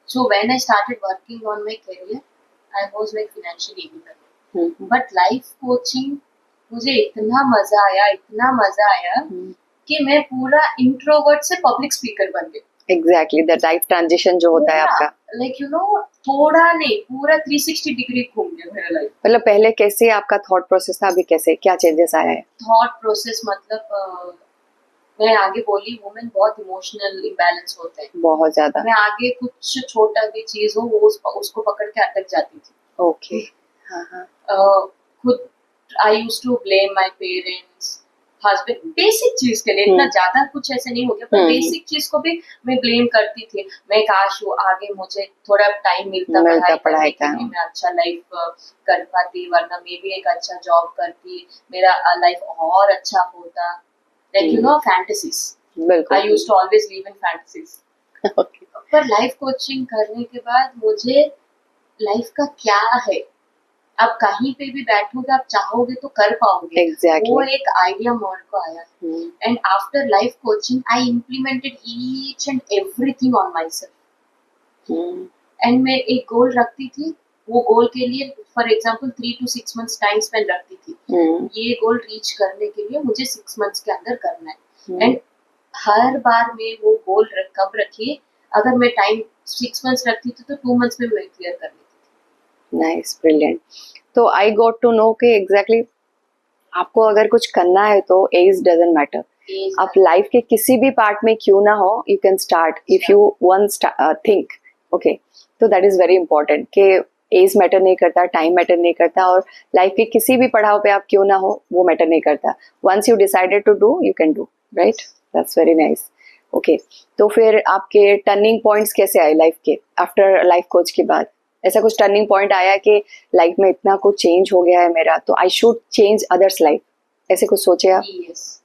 So when I started working on my career, I was like financially independent. But life coaching मुझे इतना मजा आया कि मैं पूरा इंट्रोवर्ट से पब्लिक स्पीकर बन गई। एग्जैक्टली, दैट लाइफ ट्रांजिशन जो होता है आपका, लाइक यू नो, थोड़ा नहीं पूरा 360 डिग्री घूम गया मेरा लाइफ। मतलब पहले कैसे आपका थॉट प्रोसेस था, अभी कैसे, क्या चेंजेस आया है? थॉट प्रोसेस मतलब मैं आगे बोली, वुमेन बहुत इमोशनल इम्बैलेंस होते हैं, बहुत ज्यादा। मैं आगे कुछ छोटा भी चीज हो वो उसको पकड़ के अटक जाती थी। ओके, खुद I used to blame my parents, husband, basic चीज के लिए, इतना ज्यादा कुछ ऐसे नहीं हो गया, पर बेसिक चीज को भी मैं ब्लेम करती थी। मैं काश वो आगे मुझे थोड़ा टाइम मिलता पढ़ाई का, मैं अच्छा लाइफ कर पाती, वरना मैं भी एक अच्छा जॉब करती, मेरा लाइफ और अच्छा होता। Like you know, fantasies, I used to always live in fantasies. पर लाइफ कोचिंग करने के बाद मुझे लाइफ का क्या है, आप कहीं पे भी बैठोगे, आप चाहोगे तो कर पाओगे। Exactly. वो एक आइडिया मोर को आया। And after life coaching I implemented each and everything on my self. And मैं एक गोल रखती थी वो गोल के लिए for example 3 to 6 months time spend रखती थी, ये गोल रीच करने के लिए मुझे 6 months के अंदर करना है। एंड हर बार में वो गोल कब रखिए, अगर मैं टाइम 6 months रखती थी तो 2 months में मैं क्लियर कर लेती नाइस, ब्रिलियंट। तो आई गॉट टू नो कि एग्जैक्टली आपको अगर कुछ करना है तो एज डजंट मैटर। थी। आप लाइफ के किसी भी पार्ट में क्यों ना हो, you can start if you once think okay. तो दैट इज वेरी इंपॉर्टेंट कि एज मैटर नहीं करता, टाइम मैटर नहीं करता, और लाइफ के किसी भी पड़ाव पे आप क्यों ना हो वो मैटर नहीं करता। Once you decided to do you can do, right? That's very nice. Okay, तो फिर आपके टर्निंग पॉइंट्स कैसे आए लाइफ के आफ्टर लाइफ कोच के बाद? ऐसा कुछ टर्निंग पॉइंट आया कि लाइफ में इतना कुछ चेंज हो गया है मेरा, तो I should change others life, ऐसे कुछ सोचे आप? यस,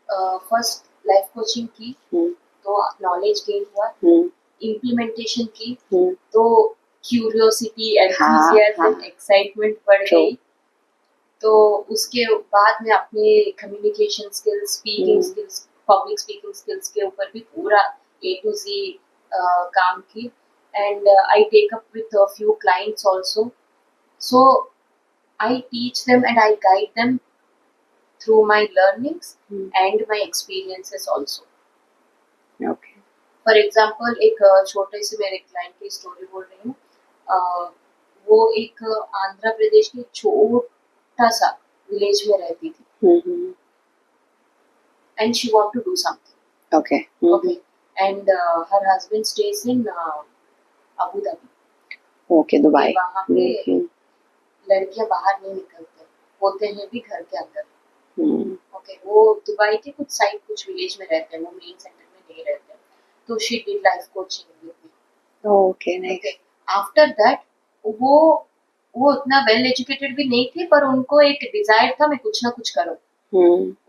फर्स्ट लाइफ कोचिंग की तो नॉलेज गेन हुआ, इम्प्लीमेंटेशन की तो क्यूरियोसिटी, एंथुसियाज्म, एक्साइटमेंट बढ़ गई। तो उसके बाद में अपने communication skills, speaking skills, public speaking skills के ऊपर भी पूरा A to Z काम की। And I take up with a few clients also, so I teach them and I guide them through my learnings and my experiences also. Okay, for example एक छोटे से मेरे क्लाइंट की स्टोरी बोल रही हूँ। वो एक आंध्र प्रदेश के छोटा सा विलेज में रहती थी and she want to do something. Okay, okay, and her husband stays in Abu Dhabi. Okay, Dubai. वहाँ पे लड़कियां बाहर नहीं निकलते, होते हैं भी घर के अंदर। ओके, वो दुबई के कुछ साइड, कुछ विलेज में रहते हैं, वो मेन सेंटर में नहीं रहते हैं। तो she did life coaching with me. Okay, nice. After that वो उतना वेल एजुकेटेड भी नहीं थे, पर उनको एक डिजायर था मैं कुछ ना कुछ करूं।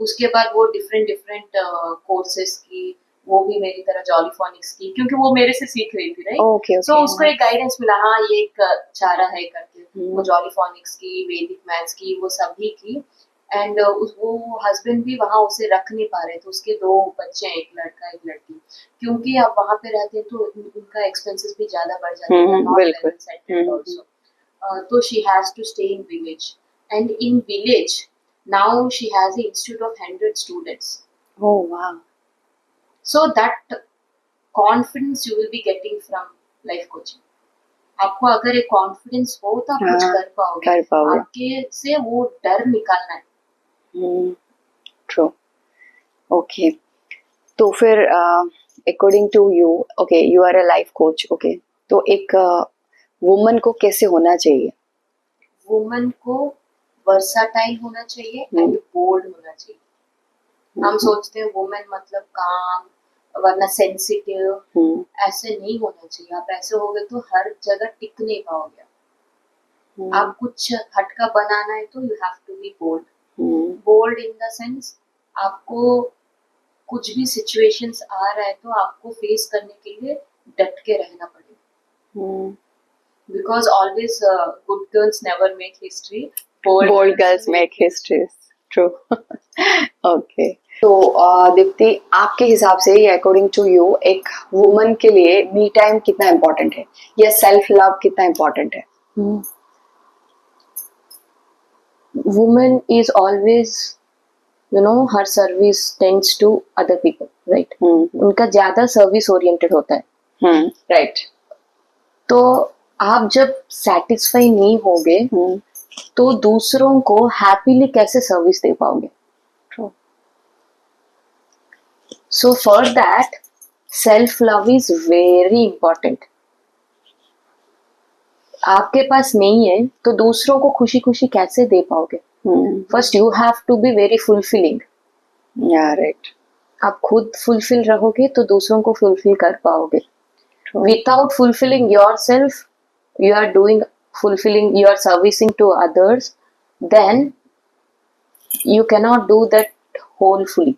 उसके बाद वो डिफरेंट कोर्सेज की, वो भी मेरी तरह जॉलीफोनिक्स की, क्योंकि वो मेरे से सीख रही थी, राइट? ओके, सो उसको एक गाइडेंस मिला, हाँ ये एक चारा है करके। वो जॉलीफोनिक्स की, वैदिक मैथ्स की, वो सभी की। एंड वो हस्बैंड भी वहाँ उसे रख नहीं पा रहे थे, उसके 2 बच्चे हैं, एक लड़का एक लड़की। क्योंकि आप वहाँ पे रहते हैं तो उनका एक्सपेंसेस भी ज्यादा बढ़ जाते हैं, नॉट वेल सेटल्ड आल्सो। तो she has to stay in village, and in village now she has an institute of 100 students. Oh wow. So that confidence you will be getting from life coaching. आपको अगर एक कॉन्फिडेंस हो तो आप कुछ कर पाओगे, आपके से वो डर निकालना है। ट्रू। ओके, तो फिर according to you, okay, you are a life coach, okay, तो एक वुमन को कैसे होना चाहिए? वुमन को वर्साटाइल होना चाहिए एंड बोल्ड होना चाहिए। हम सोचते हैं वुमेन मतलब काम, वरना सेंसिटिव, ऐसे नहीं होना चाहिए। आप ऐसे हो गए तो हर जगह टिक नहीं पाओगे। आप कुछ हटका बनाना है तो you have to be bold. Bold in the sense, आपको कुछ भी सिचुएशंस आ रहा है तो आपको फेस करने के लिए डट के रहना पड़ेगा। Because always good girls never make history, bold girls make histories. True. Okay. तो दीप्ति, आपके हिसाब से या अकॉर्डिंग टू यू एक वुमन के लिए मी टाइम कितना इम्पोर्टेंट है, या सेल्फ लव कितना इम्पोर्टेंट है? Woman is always, her service tends to other people, right? उनका ज्यादा सर्विस ओरिएंटेड होता है, राइट। तो आप जब सेटिस्फाई नहीं होगे तो दूसरों को हैप्पीली कैसे सर्विस दे पाओगे? So for that self love is very important. आपके पास नहीं है तो दूसरों को खुशी खुशी कैसे दे पाओगे? First you have to be very fulfilling. Right. आप खुद फुलफिल रहोगे तो दूसरों को फुलफिल कर पाओगे। Without fulfilling yourself, you are doing fulfilling, you are servicing to others, then you cannot do that wholefully.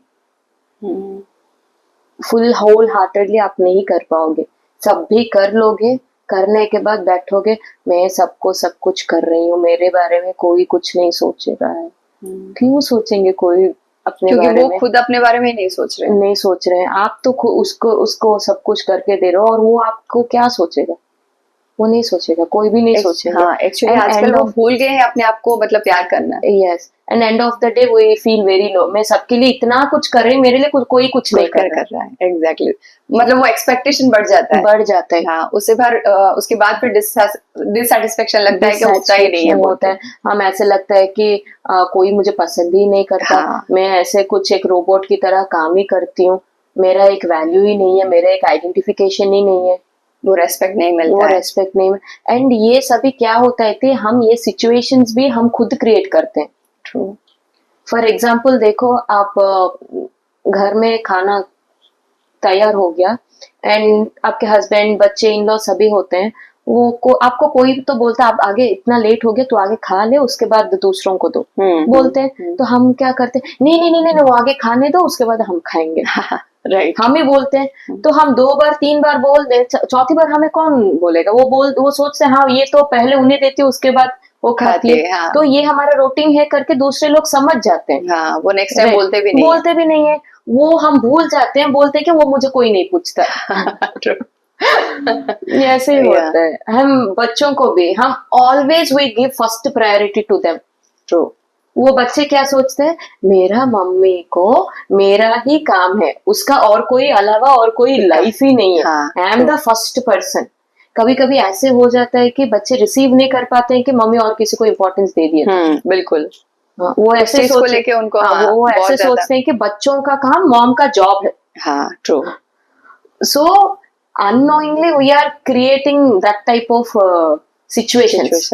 Full wholeheartedly आप नहीं कर पाओगे। सब भी कर लोगे, करने के बाद बैठोगे मैं सबको सब कुछ कर रही हूँ, मेरे बारे में कोई कुछ नहीं सोचेगा है। क्यों सोचेंगे कोई अपने क्योंकि बारे वो में? खुद अपने बारे में नहीं सोच रहे हैं। आप तो उसको सब कुछ करके दे रहे हो और वो आपको क्या सोचेगा? वो नहीं सोचेगा, कोई भी नहीं सोचेगा। हाँ, एक्चुअली And आजकल end वो of- भूल गए हैं अपने आप को मतलब प्यार करना। Yes, and end of the day we feel very low, मैं सबके लिए इतना कुछ कर रही हूँ, मेरे लिए कोई कुछ नहीं कर रहा है। एग्जैक्टली, मतलब वो एक्सपेक्टेशन बढ़ जाता है। बढ़ जाता है। हाँ, उसके बाद फिर डिससेटिस्फेक्शन लगता है कि होता ही नहीं है, होता है। हम ऐसे लगता है कि कोई मुझे पसंद ही नहीं करता। हाँ। मैं ऐसे कुछ एक रोबोट की तरह काम ही करती हूँ, मेरा एक वैल्यू ही नहीं है, मेरा एक आइडेंटिफिकेशन ही नहीं है, वो रेस्पेक्ट नहीं मिलता, वो रेस्पेक्ट नहीं। एंड ये सभी क्या होता है कि हम ये सिचुएशंस भी हम खुद क्रिएट करते हैं। ट्रू। फॉर एग्जाम्पल देखो, आप घर में खाना तैयार हो गया एंड आपके हस्बैंड, बच्चे, इन लॉ सभी होते हैं, आपको कोई तो बोलता है आप आगे इतना लेट हो गया तो आगे खा ले, उसके बाद दूसरों को दो, बोलते हैं। तो हम क्या करते हैं, नहीं नहीं नहीं नहीं, वो आगे खाने दो, उसके बाद हम खाएंगे। राइट, हम ही बोलते हैं। तो हम 2 बार 3 बार बोल दे, चौथी बार हमें कौन बोलेगा, वो सोचते हैं हाँ ये तो पहले उन्हें देती है, उसके बाद वो खाती है। हाँ। तो ये हमारा रूटीन है करके दूसरे लोग समझ जाते हैं। हाँ, वो नेक्स्ट टाइम बोलते भी नहीं है। वो हम भूल जाते हैं, बोलते हैं कि वो मुझे कोई नहीं पूछता। ऐसे ही होता है। हम बच्चों को भी, हम always we give first priority to them. True. वो बच्चे क्या सोचते हैं, मेरा मम्मी को मेरा ही काम है, उसका और कोई अलावा और कोई लाइफ ही नहीं है। I am the first person. कभी कभी ऐसे हो जाता है कि बच्चे रिसीव नहीं कर पाते हैं कि मम्मी और किसी को इम्पोर्टेंस दे दिया। बिल्कुल। हाँ, वो ऐसे सोच लेके उनको, वो ऐसे सोचते हैं कि बच्चों का काम मॉम का जॉब है। हाँ, true. So unknowingly we are creating that type of situations.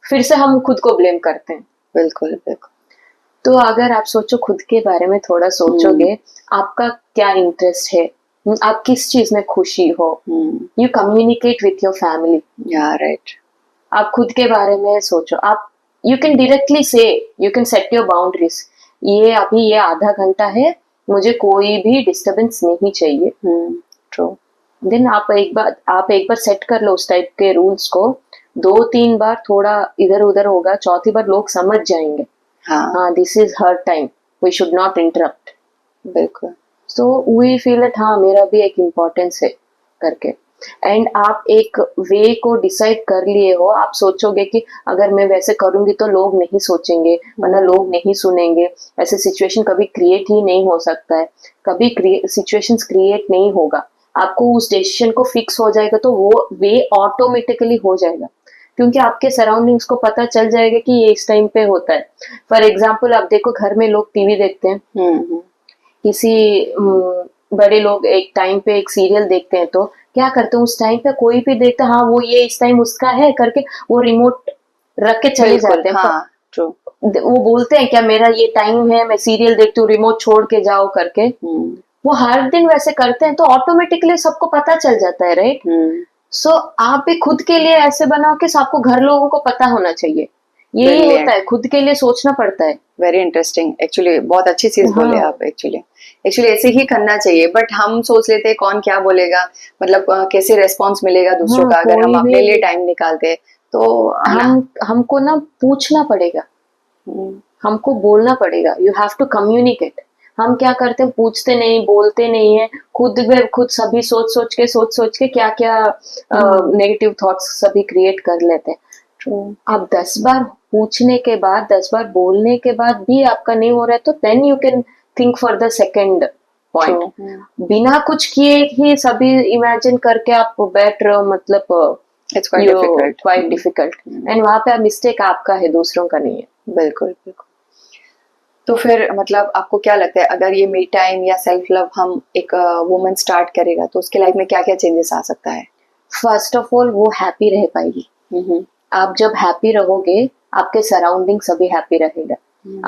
फिर से हम खुद को ब्लेम करते हैं। बिल्कुल बिल्कुल। तो अगर आप सोचो, खुद के बारे में थोड़ा सोचोगे, आपका क्या इंटरेस्ट है, आप किस चीज में खुशी हो, you communicate with your family. Right. आप खुद के बारे में सोचो, आप यू कैन डायरेक्टली से, you can set your boundaries, ये अभी ये आधा घंटा है, मुझे कोई भी डिस्टरबेंस नहीं चाहिए। ट्रू। देन आप एक बार सेट कर लो उस टाइप के रूल्स को। 2-3 बार थोड़ा इधर उधर होगा, चौथी बार लोग समझ जाएंगे। हाँ, this is her time, we should not interrupt. बिल्कुल। सो वी फील इट, हाँ मेरा भी एक इम्पोर्टेंस है करके। एंड आप एक वे को डिसाइड कर लिए हो, आप सोचोगे कि अगर मैं वैसे करूंगी तो लोग नहीं सोचेंगे, वरना लोग नहीं सुनेंगे, ऐसे सिचुएशन कभी क्रिएट ही नहीं हो सकता है, कभी सिचुएशंस क्रिएट नहीं होगा। आपको उस डिसीजन को फिक्स हो जाएगा तो वो वे ऑटोमेटिकली हो जाएगा, क्योंकि आपके सराउंडिंग्स को पता चल जाएगा कि ये इस टाइम पे होता है। फॉर एग्जाम्पल आप देखो, घर में लोग टीवी देखते हैं, किसी बड़े लोग एक टाइम पे एक सीरियल देखते हैं, तो क्या करते हैं उस टाइम पे, कोई भी देखता है हाँ वो ये इस टाइम उसका है करके वो रिमोट रख के चले जाते हैं। हाँ, ट्रू। वो बोलते हैं क्या मेरा ये टाइम है, मैं सीरियल देखती हूँ, रिमोट छोड़ के जाओ करके। वो हर दिन वैसे करते हैं, तो ऑटोमेटिकली सबको पता चल जाता है, राइट। सो आप भी खुद के लिए ऐसे बनाओ कि सबको, घर लोगों को पता होना चाहिए। यही होता है, खुद के लिए सोचना पड़ता है। वेरी इंटरेस्टिंग, एक्चुअली बहुत अच्छी चीज बोले आप। एक्चुअली ऐसे ही करना चाहिए, बट हम सोच लेते हैं कौन क्या बोलेगा, मतलब कैसे रेस्पॉन्स मिलेगा दूसरों का अगर हम अपने लिए टाइम निकालते। तो हमको ना पूछना पड़ेगा, हमको बोलना पड़ेगा, यू हैव टू कम्युनिकेट। हम क्या करते हैं, पूछते नहीं, बोलते नहीं है, खुद सभी सोच सोच के क्या क्या नेगेटिव थॉट्स सभी क्रिएट कर लेते हैं। आप 10 बार पूछने के बाद, 10 बार बोलने के बाद भी आपका नहीं हो रहा है, तो then you can think for the second point. बिना कुछ किए ही सभी इमेजिन करके आप बैठ रहे हो, मतलब इट्स क्वाइट डिफिकल्ट। एंड वहां पे मिस्टेक आपका है, दूसरों का नहीं है। बिल्कुल बिल्कुल। तो फिर मतलब आपको क्या लगता है, अगर ये मी टाइम या सेल्फ लव हम एक वुमन स्टार्ट करेगा तो उसके लाइफ में क्या क्या चेंजेस आ सकता है? फर्स्ट ऑफ ऑल वो हैप्पी रह पाएगी। आप जब हैप्पी रहोगे, आपके सराउंडिंग सभी हैप्पी रहेगा।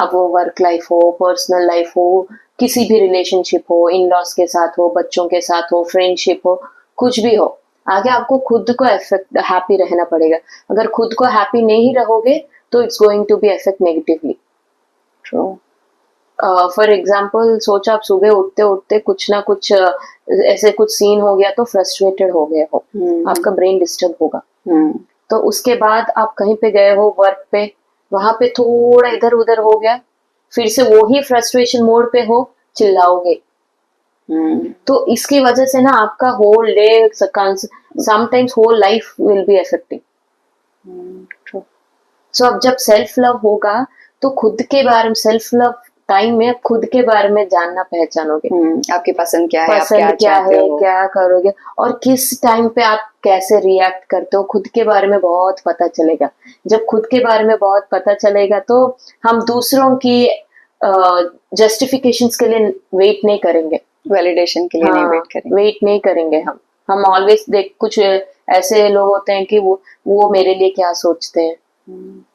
अब वो वर्क लाइफ हो, पर्सनल लाइफ हो, किसी भी रिलेशनशिप हो, इन लॉज के साथ हो, बच्चों के साथ हो, फ्रेंडशिप हो, कुछ भी हो, आगे आपको खुद को हैप्पी रहना पड़ेगा। अगर खुद को हैप्पी नहीं रहोगे तो it's going to be affect negatively. True. For example सोचो, आप सुबह उठते उठते कुछ ना कुछ ऐसे कुछ सीन हो गया तो फ्रस्ट्रेटेड हो गए हो, आपका ब्रेन डिस्टर्ब होगा। तो उसके बाद आप कहीं पे गए हो वर्क पे, वहां पे थोड़ा इधर उधर हो गया, फिर से वो ही फ्रस्ट्रेशन मोड पे हो, चिल्लाओगे, तो इसकी वजह से ना आपका whole day, sometimes whole life will be affecting. True. So अब जब सेल्फ लव होगा तो खुद के बारे में, सेल्फ लव टाइम में आप खुद के बारे में जानना पहचानोगे, आपकी पसंद क्या है, आप पसंद क्या क्या चाहते है, हो। क्या करोगे, और किस टाइम पे आप कैसे रिएक्ट करते हो, खुद के बारे में बहुत पता चलेगा। जब खुद के बारे में बहुत पता चलेगा तो हम दूसरों की जस्टिफिकेशंस के लिए वेट नहीं करेंगे, वैलिडेशन के लिए नहीं हाँ वेट करेंगे। वेट नहीं करेंगे हम ऑलवेज देख, कुछ ऐसे लोग होते हैं कि वो मेरे लिए क्या सोचते हैं,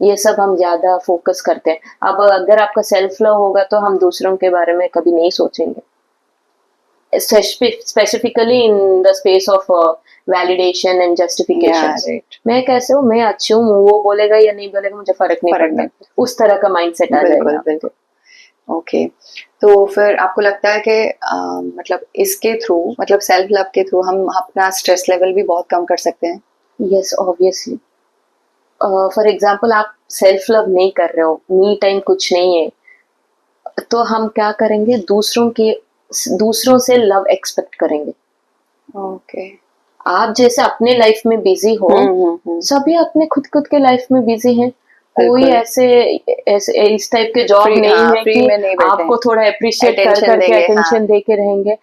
ये सब हम ज्यादा फोकस करते हैं। अब अगर आपका सेल्फ लव होगा तो हम दूसरों के बारे में कभी नहीं सोचेंगे, specifically in the space of validation and justification. Right. मैं कैसे हूँ, मैं अच्छी हूँ, वो बोलेगा या नहीं बोलेगा मुझे फर्क नहीं पड़ता, उस तरह का माइंडसेट आ बिल्कुल जाएगा। बिल्कुल। ओके, तो फिर आपको लगता है कि मतलब इसके थ्रू, मतलब सेल्फ लव के थ्रू हम अपना स्ट्रेस लेवल भी बहुत कम कर सकते हैं? Yes obviously. फॉर एग्जाम्पल आप सेल्फ लव नहीं कर रहे हो, मी टाइम कुछ नहीं है, तो हम क्या करेंगे, दूसरों से लव एक्सपेक्ट करेंगे। ओके। आप जैसे अपने लाइफ में बिजी हो, सभी अपने खुद के लाइफ में बिजी हैं, कोई बिल्कुल। ऐसे ऐसे इस टाइप के जॉब फ्री, नहीं है फ्री कि में नहीं बैठे आपको थोड़ा अप्रिशिएट कर अटेंशन करके देंगे। अटेंशन दे के रहेंगे।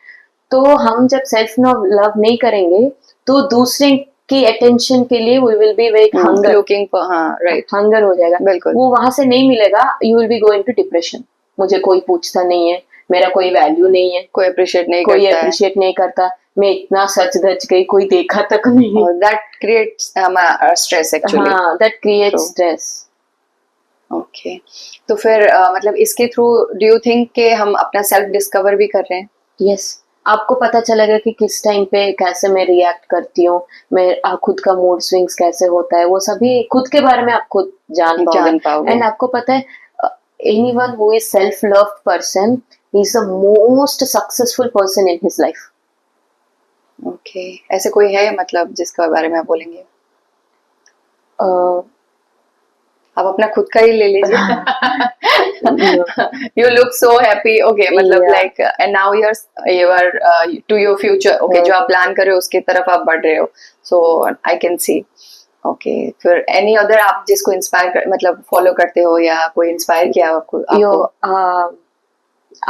तो हम जब सेल्फ लव नहीं करेंगे तो दूसरे की अटेंशन के लिए we will be very hunger, looking for, हाँ राइट, हंगर हो जाएगा, बिल्कुल। वो वहां से नहीं मिलेगा, you will be going to depression. मुझे कोई पूछता नहीं है, मेरा कोई वैल्यू नहीं है, कोई अप्रिशिएट नहीं कोई करता है, अप्रिशिएट नहीं करता, मैं इतना सच धज गई, कोई देखा तक नहीं। और दैट क्रिएट्स स्ट्रेस एक्चुअली। हाँ, that creates True. Stress. Okay, तो फिर मतलब इसके थ्रू डू यू थिंक कि हम अपना सेल्फ डिस्कवर भी कर रहे हैं? यस, आपको पता चलेगा कि किस टाइम पे कैसे मैं रिएक्ट करती हूँ, मैं खुद का मूड स्विंग्स कैसे होता है, वो सभी खुद के बारे में आप खुद जान पाओगे। एंड आपको पता है, anyone who is self loved person is the most successful person in his life. Okay, ऐसे कोई है मतलब जिसके बारे में आप बोलेंगे? आप अपना खुद का ही ले लीजिए। You look so happy. Okay, मतलब like and now you are to your future. Okay, जो आप प्लान कर रहे हो उसकी तरफ आप बढ़ रहे हो, सो आई कैन सी। ओके, फिर एनी अदर आप जिसको इंस्पायर कर, मतलब फॉलो करते हो या कोई इंस्पायर किया आपको?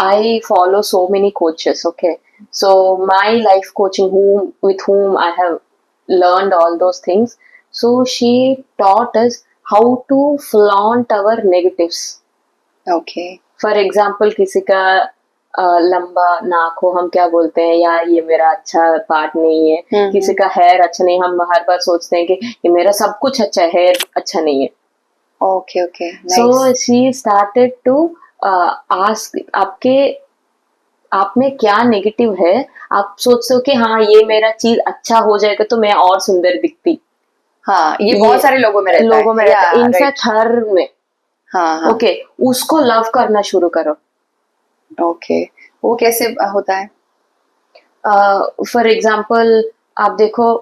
I follow so many coaches, okay? So my life coaching, with whom I have learned all those things, so she taught us how to flaunt our negatives. Okay. For example, किसी का लंबा नाक हो, हम क्या बोलते हैं, यार ये मेरा अच्छा पार्ट नहीं है। किसी का हेयर अच्छा नहीं, हम हर बार सोचते हैं कि ये मेरा सब कुछ अच्छा है, हेयर अच्छा नहीं है। Okay okay, So she started to ask आप में क्या नेगेटिव है, आप सोचते हो कि हाँ ये मेरा चीज अच्छा हो जाएगा तो मैं और सुंदर दिखती। हाँ, ये बहुत सारे लोगों में रहता है, इनफैक्ट हर में। हाँ, ओके, उसको लव करना शुरू करो। ओके, वो कैसे होता है? फॉर एग्जाम्पल आप देखो,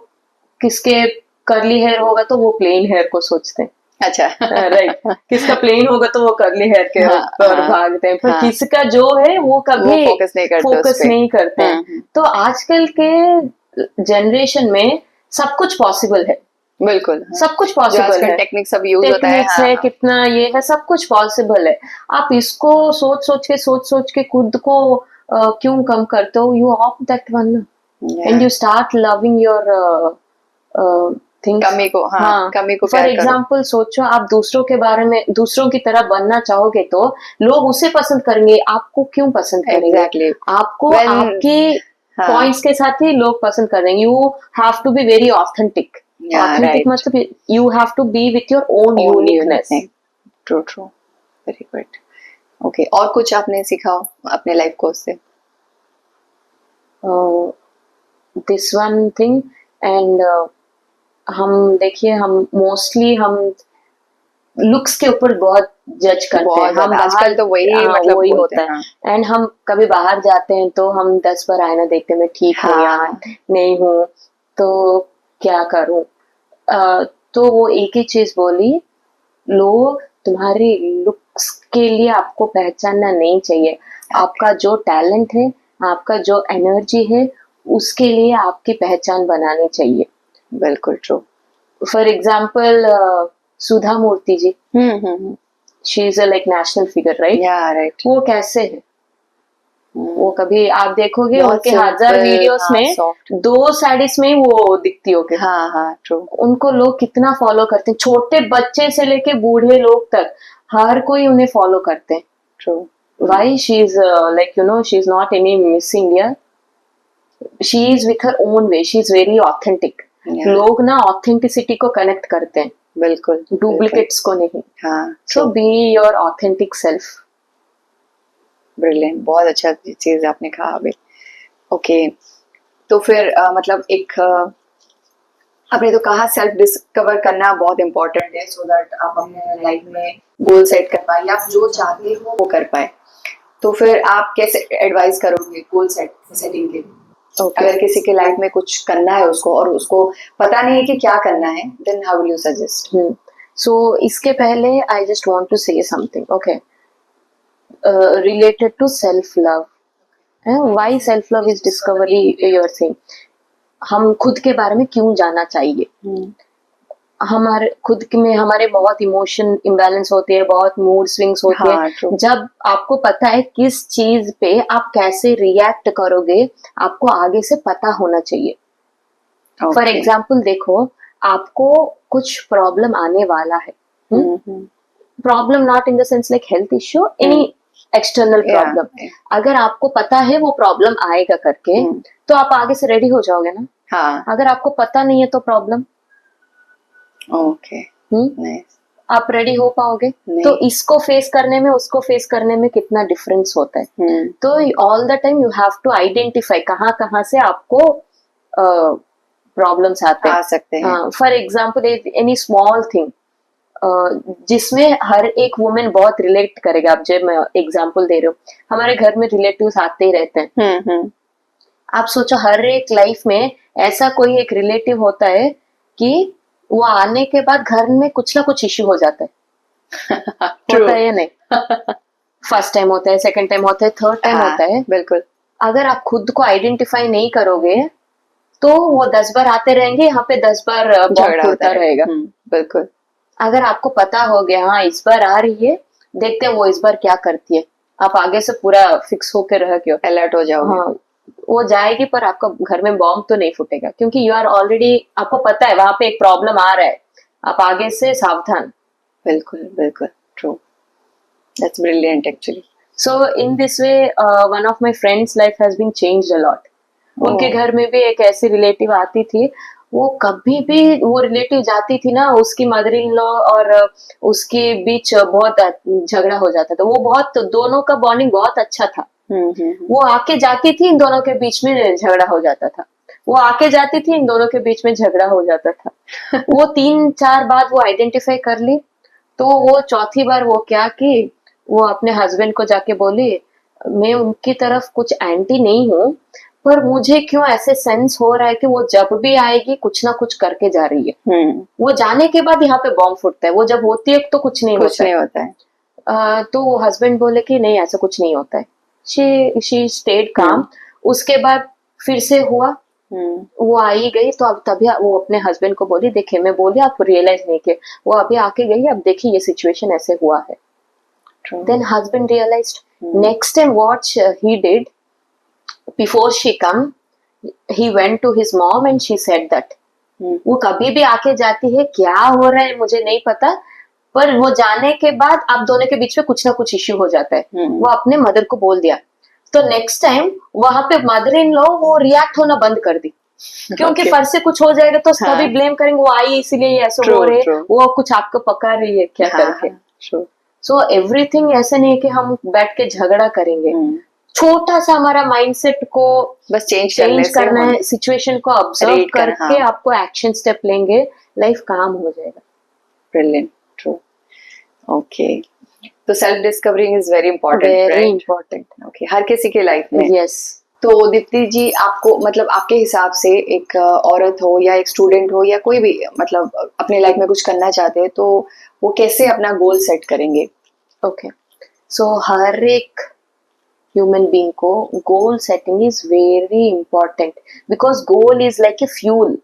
किसके कर्ली हेयर होगा तो वो प्लेन हेयर को सोचते हैं, अच्छा। राइट। किसका प्लेन होगा तो वो कर्ली हेयर के पर भागते हैं, पर किसका जो है वो कभी फोकस नहीं करते हैं। तो आजकल के जनरेशन में सब कुछ पॉसिबल है, बिल्कुल, सब कुछ पॉसिबल है, टेक्निक सब यूज होता है, टेक्निक्स है, कितना ये है, सब कुछ पॉसिबल है। आप इसको सोच के खुद को क्यों कम करते हो? You of that one and you start loving your कमी को, कमी को फॉर एग्जाम्पल सोचो, आप दूसरों के बारे में, दूसरों की तरह बनना चाहोगे तो लोग उसे पसंद करेंगे, आपको क्यों पसंद करेंगे? Exactly. आपको आपके पॉइंट्स के साथ ही लोग पसंद करेंगे। You have to be very authentic. Authentic मतलब you have to be with your own uniqueness. True true, very good. Okay, और कुछ आपने सीखा हो अपने लाइफ को उससे? दिस वन थिंग, एंड हम देखिए, हम मोस्टली हम लुक्स के ऊपर बहुत जज करते हैं। हम आजकल तो वही मतलब वही होता है। एंड हम कभी बाहर जाते हैं तो हम 10 बार आईना देखते हैं, मैं ठीक हूँ या नहीं हूँ, तो क्या करूँ? तो वो एक ही चीज बोली, लोग तुम्हारी लुक्स के लिए आपको पहचानना नहीं चाहिए, आपका जो टैलेंट है आपका जो एनर्जी है उसके लिए आपकी पहचान बनानी चाहिए. बिल्कुल true. For example Sudha Murthy ji, hmm. She is a like national figure, right? या राइट. वो कैसे है? वो कभी आप देखोगे बहुत उनके simple, हजार वीडियोस हाँ, में soft. 2 साड़ीज में ही वो दिखती होगी. हाँ ट्रू. उनको लोग कितना फॉलो करते हैं, छोटे बच्चे से लेके बूढ़े लोग तक हर कोई उन्हें फॉलो करते हैं. True. Why? She is like, she is not any Miss India. She is with her own way. She is very authentic. Yeah. लोग ना ऑथेंटिसिटी को कनेक्ट करते हैं, बिल्कुल. डुप्लीकेट्स को नहीं. हाँ. So be your authentic self. Brilliant. बहुत अच्छा चीज आपने कहा अभी. ओके. तो फिर मतलब एक आपने तो कहा सेल्फ डिस्कवर करना बहुत इम्पोर्टेंट है, सो दैट आप अपने लाइफ में गोल सेट कर पाए या आप जो चाहते हो वो कर पाए. तो फिर आप कैसे एडवाइस करोगे गोल सेटिंग के लिए? अगर किसी के लाइफ में कुछ करना है उसको और उसको पता नहीं है कि क्या करना है, then how will you suggest? So इसके पहले I just want to say something, okay, related to self love. Why self love is discovery your thing. हम खुद के बारे में क्यों जानना चाहिए? हमारे खुद में हमारे बहुत इमोशन इम्बैलेंस होते हैं, बहुत मूड स्विंग्स होते हाँ, हैं. true. जब आपको पता है किस चीज पे आप कैसे रिएक्ट करोगे, आपको आगे से पता होना चाहिए. फॉर एग्जाम्पल देखो, आपको कुछ प्रॉब्लम आने वाला है. Problem not in the sense like health issue, any external problem. अगर आपको पता है वो प्रॉब्लम आएगा करके, तो आप आगे से रेडी हो जाओगे ना. हाँ. अगर आपको पता नहीं है तो प्रॉब्लम, ओके, आप रेडी हो पाओगे? तो इसको फेस करने में उसको फेस करने में कितना डिफरेंस होता है. तो all the time you have to identify कहाँ कहाँ से आपको प्रॉब्लम्स आते आ सकते हैं. For example any small thing जिसमें हर एक वुमेन बहुत रिलेट करेगा. आप जब मैं एग्जाम्पल दे रही हूँ, हमारे घर में रिलेटिव्स आते ही रहते हैं. आप सोचो हर एक लाइफ में ऐसा कोई एक रिलेटिव होता है कि वो आने के बाद घर में कुछ ना कुछ इश्यू हो जाता है. होता है या नहीं? फर्स्ट टाइम होता है, सेकंड टाइम होता है, थर्ड टाइम होता है. बिल्कुल. अगर आप खुद को आइडेंटिफाई नहीं करोगे तो वो 10 बार आते रहेंगे, यहाँ पे 10 बार झगड़ा होता रहेगा. बिल्कुल. अगर आपको पता हो गया हाँ इस बार आ रही है, देखते हैं वो इस बार क्या करती है, आप आगे से पूरा फिक्स होकर रह के अलर्ट हो जाओगे. हाँ, वो जाएगी पर आपका घर में बॉम्ब तो नहीं फूटेगा, क्योंकि यू आर ऑलरेडी, आपको पता है वहां पे एक प्रॉब्लम आ रहा है, आप आगे से सावधान. बिल्कुल बिल्कुल true. That's brilliant actually. So in this way one of my friends life has been changed a lot. उनके घर में भी एक ऐसी रिलेटिव आती थी, वो कभी भी वो रिलेटिव जाती थी ना, उसकी मदर इन लॉ और उसके बीच बहुत झगड़ा हो जाता था. वो बहुत, दोनों का बॉन्डिंग बहुत अच्छा था. वो आके जाती थी, इन दोनों के बीच में झगड़ा हो जाता था. वो आके जाती थी, इन दोनों के बीच में झगड़ा हो जाता था. वो 3-4 बार वो आइडेंटिफाई कर ली, तो वो चौथी बार वो क्या की, वो अपने हस्बैंड को जाके बोली, मैं उनकी तरफ कुछ एंटी नहीं हूँ, पर मुझे क्यों ऐसे सेंस हो रहा है कि वो जब भी आएगी कुछ ना कुछ करके जा रही है. वो जाने के बाद यहाँ पे बॉम्ब फूटता है, वो जब होती है तो कुछ नहीं होता है. तो हस्बैंड बोले कि नहीं ऐसा कुछ नहीं होता है. शी स्टेड काम. उसके बाद फिर से हुआ, वो आई गई, तो अब तभी वो अपने हस्बैंड को बोली, देखिए मैं बोली आप रियलाइज नहीं किए, वो अभी आके गई, अब देखिए ये सिचुएशन ऐसे हुआ है. Then husband realized. Next time what he did, before she come, he went to his mom and she said that. वो कभी भी आके जाती है, क्या हो रहा है मुझे नहीं पता, पर वो जाने के बाद आप दोनों के बीच में कुछ ना कुछ इश्यू हो जाता है. वो अपने मदर को बोल दिया, तो नेक्स्ट टाइम वहां पे मदर इन लॉ वो रिएक्ट होना बंद कर दी, क्योंकि फर से कुछ हो जाएगा तो सभी ब्लेम करेंगे, वो आई इसीलिए ऐसा हो रहे, वो कुछ आपको पका रही है क्या करके. सो एवरीथिंग ऐसे नहीं कि हम बैठ के झगड़ा करेंगे. छोटा सा हमारा माइंडसेट को बस चेंज करना है, सिचुएशन को ऑब्जर्व करके आपको एक्शन स्टेप लेंगे, लाइफ काम हो जाएगा. ब्रिलियंट. ट्रू. ओके. तो self discovery is very important. Very important. Okay. हर किसी के लाइफ में. यस. तो दीप्ति जी, आपको मतलब आपके हिसाब से एक औरत हो या एक स्टूडेंट हो या कोई भी मतलब अपने लाइफ में कुछ करना चाहते हैं, तो वो कैसे अपना गोल सेट करेंगे? ओके. सो हर एक ह्यूमन बीइंग को goal setting is very important, because goal is like a fuel.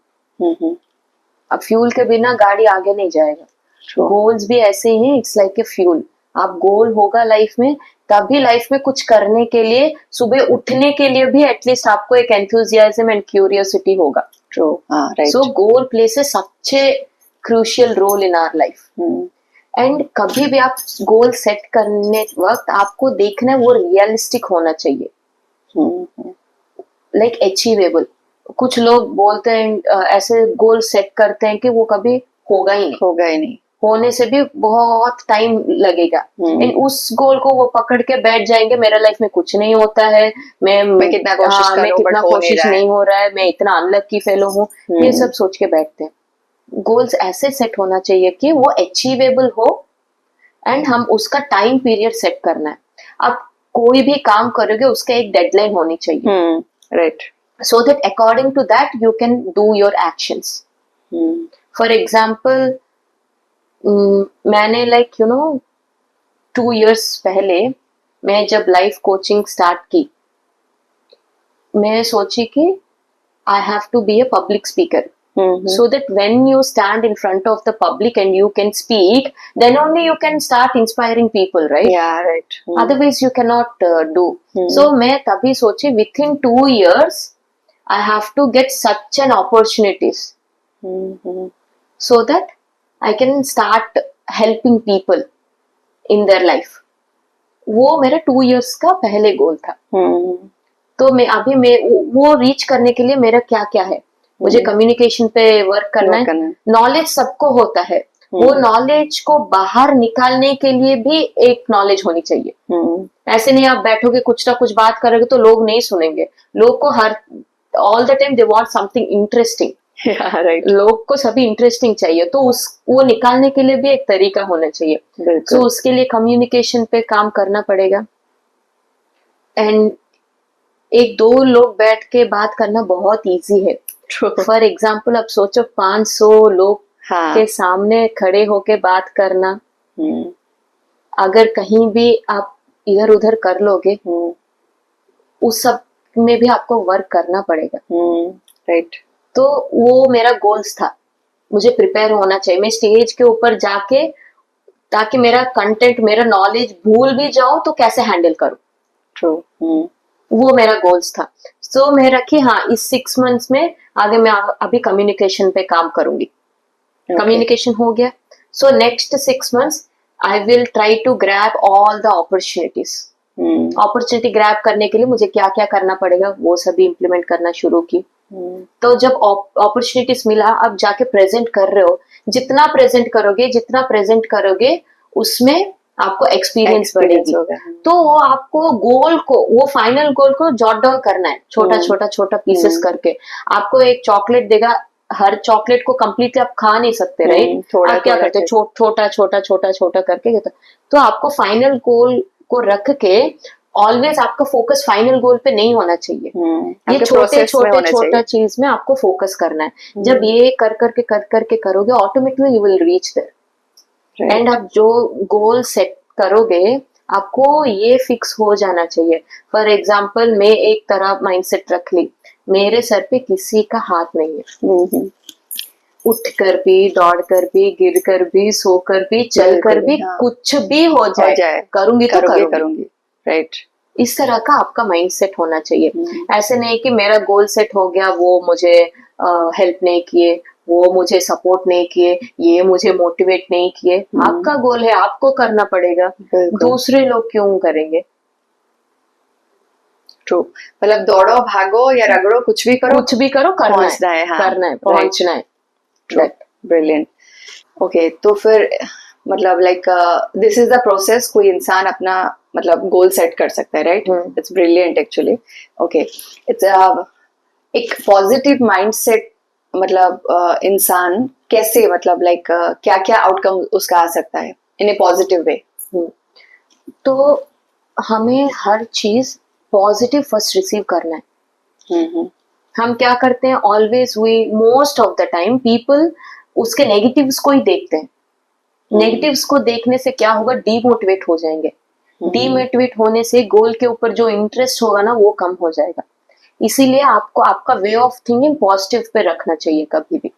अब फ्यूल के बिना गाड़ी आगे नहीं जाएगा। True. गोल्स भी ऐसे ही हैं, इट्स लाइक ए फ्यूल। आप गोल होगा लाइफ में, तभी लाइफ में कुछ करने के लिए, सुबह उठने के लिए भी एटलीस्ट आपको एक एंथुजियाज्म एंड क्यूरियोसिटी होगा। True. Right. So goal plays a such a crucial role in our life. And कभी भी आप गोल सेट करने वक्त आपको देखना है वो रियलिस्टिक होना चाहिए, लाइक अचीवेबल। कुछ लोग बोलते हैं ऐसे गोल सेट करते हैं कि वो कभी होगा ही नहीं, होने से भी बहुत टाइम लगेगा। एंड उस गोल को वो पकड़ के बैठ जाएंगे, मेरा लाइफ में कुछ नहीं होता है, मैं कितना कोशिश करूं, मैं कितना कोशिश नहीं हो रहा है, मैं इतना अनलकी फेलो हूँ, ये सब सोच के बैठते हैं। गोल्स ऐसे सेट होना चाहिए कि वो अचीवेबल हो, एंड हम उसका टाइम पीरियड सेट करना है। आप कोई भी काम करोगे उसका एक डेडलाइन होनी चाहिए, right, so that according to that you can do your actions. For example, मैंने like you know 2 years पहले मैं जब लाइफ कोचिंग स्टार्ट की, मैं सोची कि I have to be a public speaker. So that when you stand in front of the public and you can speak, then only you can start inspiring people, right? Yeah, right. Otherwise you cannot do. So मैं तभी सोची within 2 years I have to get such an opportunities, so that I can start helping people in their life. वो मेरा 2 years का पहले गोल था। तो मैं वो रीच करने के लिए मेरा क्या क्या है, मुझे कम्युनिकेशन पे वर्क करना है। नॉलेज सबको होता है, वो नॉलेज को बाहर निकालने के लिए भी एक नॉलेज होनी चाहिए। ऐसे नहीं आप बैठोगे कुछ ना कुछ बात करोगे तो लोग नहीं सुनेंगे। लोग को हर all the time they want something interesting. Right, लोग को सभी इंटरेस्टिंग चाहिए, तो वो निकालने के लिए भी एक तरीका होना चाहिए। तो उसके लिए कम्युनिकेशन पे काम करना पड़ेगा। एंड एक दो लोग बैठ के बात करना बहुत इजी है। फॉर एग्जाम्पल अब सोचो 500 लोग के सामने खड़े होके बात करना, अगर कहीं भी आप इधर उधर कर लोगे, उस सब में भी आपको वर्क करना पड़ेगा। राइट, तो वो मेरा गोल्स था, मुझे प्रिपेयर होना चाहिए। मैं स्टेज के ऊपर जाके, ताकि मेरा कंटेंट, मेरा नॉलेज भूल भी जाऊं तो कैसे हैंडल करूं। ट्रू, वो मेरा गोल्स था। सो मैं रखी, हाँ इस 6 months में आगे मैं अभी कम्युनिकेशन पे काम करूंगी। कम्युनिकेशन हो गया, so next 6 months I will try to grab all the opportunities. Opportunity grab करने के लिए मुझे क्या क्या करना पड़ेगा वो सभी इम्प्लीमेंट करना शुरू की। तो जब अपॉर्चुनिटीज मिला, अब जाके प्रेजेंट कर रहे हो, जितना प्रेजेंट करोगे उसमें आपको एक्सपीरियंस बढ़ेगी। तो वो आपको गोल को, वो फाइनल गोल को जॉट डाउन करना है, छोटा पीसेस करके। आपको एक चॉकलेट देगा, हर चॉकलेट को कंप्लीटली आप खा नहीं सकते, राइट? आप क्या करते हैं, छोटा करके। तो आपको फाइनल गोल को रख के ऑलवेज आपका फोकस फाइनल गोल पे नहीं होना चाहिए। ये छोटा चीज में आपको फोकस करना है। जब ये कर करके करोगे, automatically you will reach there. And आप जो गोल सेट करोगे, आपको ये फिक्स हो जाना चाहिए। फॉर एग्जाम्पल, मैं एक तरह माइंडसेट रख ली, मेरे सर पे किसी का हाथ नहीं है। उठ कर भी, दौड़ कर भी, गिर कर भी, सो कर भी, चल कर भी, कुछ भी हो जाए, करूंगी तो करूंगी। राइट, इस तरह का आपका माइंडसेट होना चाहिए। ऐसे नहीं कि मेरा गोल सेट हो गया, वो मुझे हेल्प नहीं किए, वो मुझे सपोर्ट नहीं किए, ये मुझे मोटिवेट नहीं किए। आपका गोल है, आपको करना पड़ेगा, दूसरे लोग क्यों करेंगे? ट्रू, मतलब दौड़ो, भागो या रगड़ो, कुछ भी करो, करना है, पहुंचना है। ब्रिलियंट। ओके, तो फिर मतलब like this is the process, कोई इंसान अपना मतलब गोल सेट कर सकता है, right? It's brilliant actually. Okay, it's एक पॉजिटिव माइंडसेट, मतलब इंसान कैसे, मतलब लाइक क्या क्या आउटकम उसका आ सकता है इन ए पॉजिटिव वे? तो हमें हर चीज पॉजिटिव फर्स्ट रिसीव करना है। हम क्या करते हैं, always we most of the time people उसके नेगेटिव्स को ही देखते हैं। नेगेटिव्स को देखने से क्या होगा, डीमोटिवेट हो जाएंगे। डीमोटिवेट होने से गोल के ऊपर जो इंटरेस्ट होगा ना वो कम हो जाएगा। इसीलिए आपको आपका way of thinking positive pay रखना चाहिए कभी भी।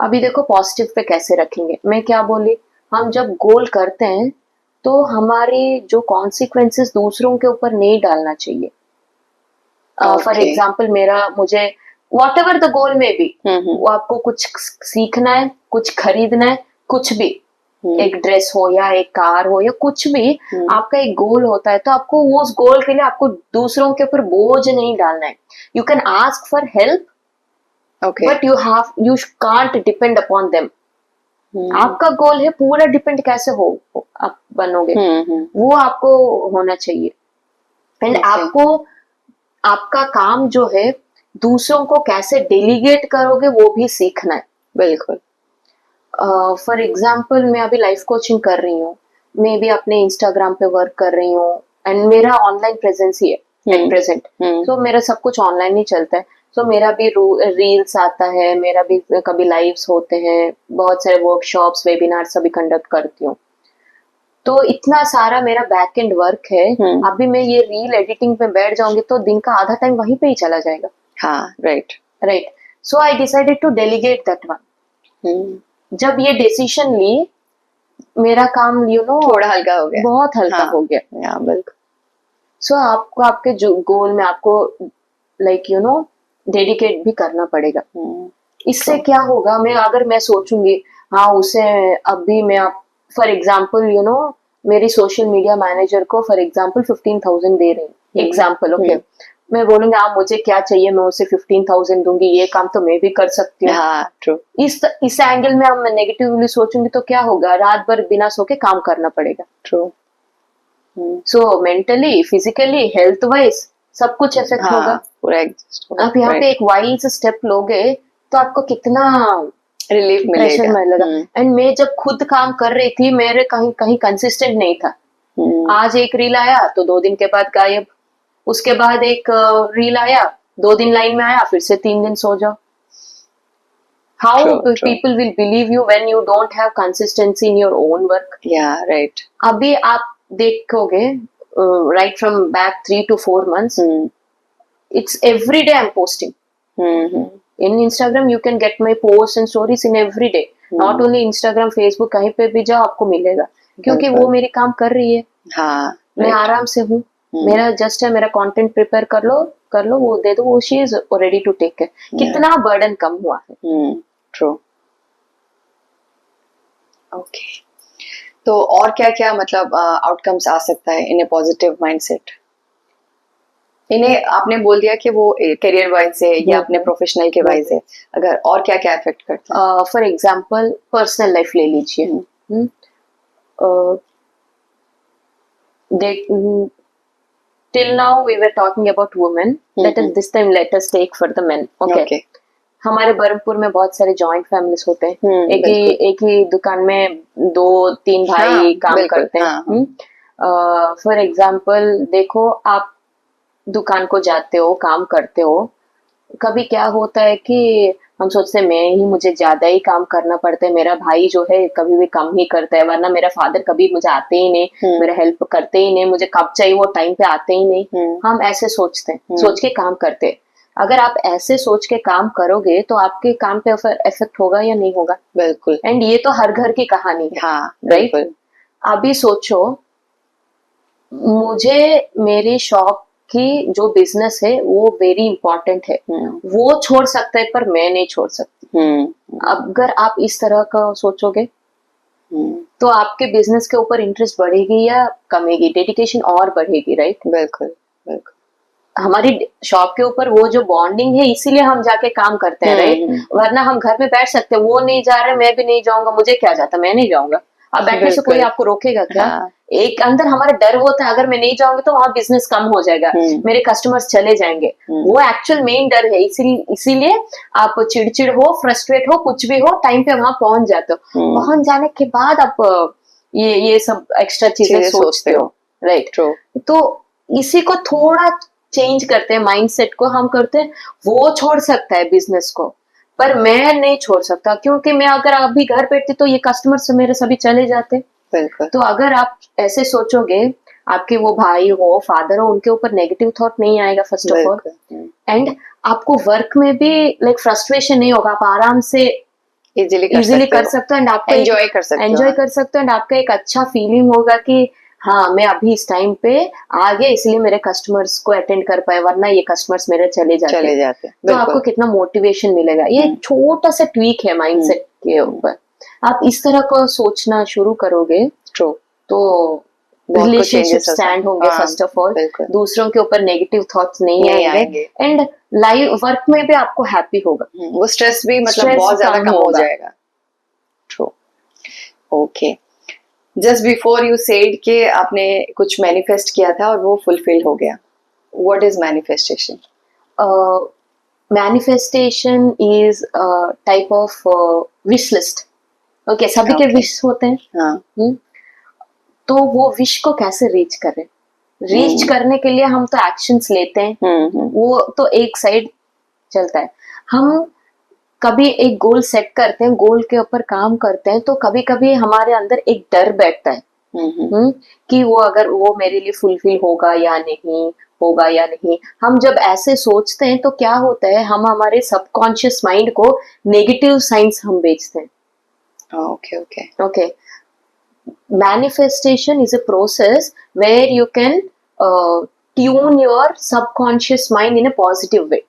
अभी देखो पॉजिटिव पे कैसे रखेंगे, मैं क्या बोली, हम जब गोल करते हैं तो हमारे जो कॉन्सिक्वेंसेस दूसरों के ऊपर नहीं डालना चाहिए। For Okay. एग्जाम्पल मुझे वॉट एवर द गोल में भी, वो आपको कुछ सीखना है, कुछ खरीदना है, कुछ भी, एक ड्रेस हो या एक कार हो या कुछ भी, आपका एक गोल होता है तो आपको वो उस गोल के लिए आपको दूसरों के ऊपर बोझ नहीं डालना है। You can ask for help, Okay. But you can't depend upon them. आपका गोल है, पूरा डिपेंड कैसे हो आप बनोगे, वो आपको होना चाहिए। And Okay. आपको आपका काम जो है दूसरों को कैसे डेलीगेट करोगे वो भी सीखना है। बिल्कुल। फॉर एग्जाम्पल मैं अभी लाइफ कोचिंग कर रही हूँ, मैं भी अपने इंस्टाग्राम पे वर्क कर रही हूँ एंड मेरा ऑनलाइन प्रेजेंस ही है एट प्रेजेंट। तो मेरा सब कुछ ऑनलाइन ही चलता है। तो मेरा भी रील्स आता है, मेरा भी कभी लाइव्स होते हैं, बहुत सारे वर्कशॉप्स वेबिनार सभी कंडक्ट करती हूँ। तो इतना सारा मेरा बैक एंड वर्क है। अभी मैं ये रील एडिटिंग पे बैठ जाऊंगी तो दिन का आधा टाइम वहीं पे ही चला जाएगा। हाँ, right. So I decided to delegate that one. जब ये डिसीजन ली, मेरा काम थोड़ा हल्का हो गया, बहुत हल्का हो गया। बिल्कुल। सो आपको आपके जो गोल में आपको डेडिकेट भी करना पड़ेगा। इससे क्या होगा, अगर मैं सोचूंगी हाँ उसे अभी मैं फॉर एग्जाम्पल मेरी सोशल मीडिया मैनेजर को फॉर एग्जाम्पल 15,000 दे रही हूँ, एग्जाम्पल ओके, मैं बोलूंगी आप मुझे क्या चाहिए, मैं उसे 15,000 दूंगी, ये काम तो मैं भी कर सकती हूँ। हाँ, ट्रू। इस एंगल में हम नेगेटिवली सोचूंगी तो क्या होगा, रात भर बिना सो के काम करना पड़ेगा। ट्रू। सो मेंटली, फिजिकली, हेल्थ वाइज सब कुछ इफेक्ट होगा। पूरा एग्जिस्ट होगा। आप यहाँ पे एक वाइज स्टेप लोगे तो आपको कितना रिलीफ प्रेशर मिलेगा। मिलेगा। एंड मैं जब खुद काम कर रही थी, मेरे कहीं कंसिस्टेंट नहीं था। आज एक रील आया तो 2 दिन के बाद गायब, उसके बाद एक रील आया 2 दिन लाइन में आया, फिर से 3 दिन सो जाओ। How people will believe you when you don't have consistency in your own work. Right. अभी आप देखोगे right from back 3 to 4 months, it's every day I'm posting. In Instagram you can get my posts and stories in every day. Not only Instagram, Facebook, कहीं पे भी जाओ आपको मिलेगा, क्योंकि वो मेरी काम कर रही है। हाँ, मैं आराम से हूँ, मेरा जस्ट है, मेरा कंटेंट प्रिपेयर कर लो, वो दे दो, वो she is ready to take care. कितना बर्डन कम हुआ है। ट्रू। ओके, तो और क्या क्या मतलब आउटकम्स आ सकता है इन ए पॉजिटिव माइंडसेट? इन्हें आपने बोल दिया कि वो करियर वाइज है या अपने प्रोफेशनल के वाइज है, अगर और क्या क्या इफेक्ट करता है? फॉर एग्जांपल पर्सनल लाइफ ले लीजिए। till now we were talking about women, this time let us take for the men. Okay. हमारे बरहमपुर में बहुत सारे जॉइंट फैमिलीज होते हैं। एक ही दुकान में 2-3 भाई काम करते हैं। फॉर एग्जाम्पल देखो, आप दुकान को जाते हो, काम करते हो, कभी क्या होता है कि हम सोचते हैं मुझे ज्यादा ही काम करना पड़ता है, मेरा भाई जो है कभी भी कम ही करता है, वरना मेरा फादर कभी मुझे आते ही नहीं, मेरा हेल्प करते ही नहीं, मुझे कब चाहिए वो टाइम पे आते ही नहीं। हम ऐसे सोचते हैं, सोच के काम करते हैं। अगर आप ऐसे सोच के काम करोगे तो आपके काम पे इफेक्ट होगा या नहीं होगा? बिल्कुल। एंड ये तो हर घर की कहानी है। राइट। अभी सोचो, मुझे मेरी शॉप की जो बिजनेस है वो वेरी इंपॉर्टेंट है, वो छोड़ सकता है पर मैं नहीं छोड़ सकती। अगर आप इस तरह का सोचोगे तो आपके बिजनेस के ऊपर इंटरेस्ट बढ़ेगी या कमेगी? डेडिकेशन और बढ़ेगी, राइट? बिल्कुल। हमारी शॉप के ऊपर वो जो बॉन्डिंग है, इसीलिए हम जाके काम करते हैं, राइट? वरना हम घर में बैठ सकते हैं, वो नहीं जा रहे मैं भी नहीं जाऊंगा, मुझे क्या जाता, मैं नहीं जाऊंगा। अब बैठने से कोई आपको रोकेगा क्या? एक अंदर हमारा डर होता है, अगर मैं नहीं जाऊंगी तो वहां बिजनेस कम हो जाएगा, मेरे कस्टमर्स चले जाएंगे। वो एक्चुअल मेन डर है। इसीलिए आप चिड़चिड़ हो, फ्रस्ट्रेट हो, कुछ भी हो, टाइम पे वहां पहुंच जाते हो। पहुंच जाने के बाद आप ये सब एक्स्ट्रा चीजें सोचते हो, राइट? तो इसी को थोड़ा चेंज करते हैं, माइंडसेट को हम करते हैं, वो छोड़ सकता है बिजनेस को, पर मैं नहीं छोड़ सकता, क्योंकि मैं अगर अभी घर बैठती तो ये कस्टमर से मेरे सभी चले जाते। बिल्कुल। तो अगर आप ऐसे सोचोगे आपके वो भाई हो, फादर हो, उनके ऊपर नेगेटिव थॉट नहीं आएगा फर्स्ट ऑफ ऑल. बिल्कुल एंड आपको वर्क में भी लाइक फ्रस्ट्रेशन नहीं होगा, आप आराम से इजीली कर सकते हो. एंड आपको एंजॉय कर सकते हो. एंजॉय कर सकते हो. एंड आपका एक अच्छा फीलिंग होगा कि हाँ मैं अभी इस टाइम पे आ गया, इसलिए मेरे कस्टमर्स को अटेंड कर पाए, वरना ये कस्टमर्स मेरे चले जाते. हैं. तो आपको कितना मोटिवेशन मिलेगा. ये एक छोटा सा ट्वीक है माइंडसेट के ऊपर. आप इस तरह का सोचना शुरू करोगे ट्रू. तो बहुत कुछ रिलेशनशिप changes हो स्टैंड सकते- होंगे हाँ, फर्स्ट ऑफ ऑल. बिल्कुल. दूसरों के ऊपर नेगेटिव थॉट्स नहीं नहीं आएंगे. आएंगे. एंड लाइफ वर्क में भी आपको हैप्पी होगा. वो स्ट्रेस भी मतलब Stress बहुत ज्यादा कम कम हो होगा. जाएगा. True. Okay. Just before you said कि आपने कुछ मैनिफेस्ट किया था और वो फुलफिल हो गया. What is manifestation? Manifestation is type of wish list. Okay, सभी के Okay. विश होते हैं. हाँ. तो वो विश को कैसे रीच करें? रीच करने के लिए हम तो एक्शंस लेते हैं, वो तो एक साइड चलता है. हम कभी एक गोल सेट करते हैं, गोल के ऊपर काम करते हैं, तो कभी कभी हमारे अंदर एक डर बैठता है कि वो अगर वो मेरे लिए फुलफिल होगा या नहीं होगा या नहीं. हम जब ऐसे सोचते हैं तो क्या होता है, हम हमारे सबकॉन्शियस माइंड को नेगेटिव साइंस हम भेजते हैं. Okay okay. Okay. Manifestation is a process where you can tune your subconscious mind in a positive way.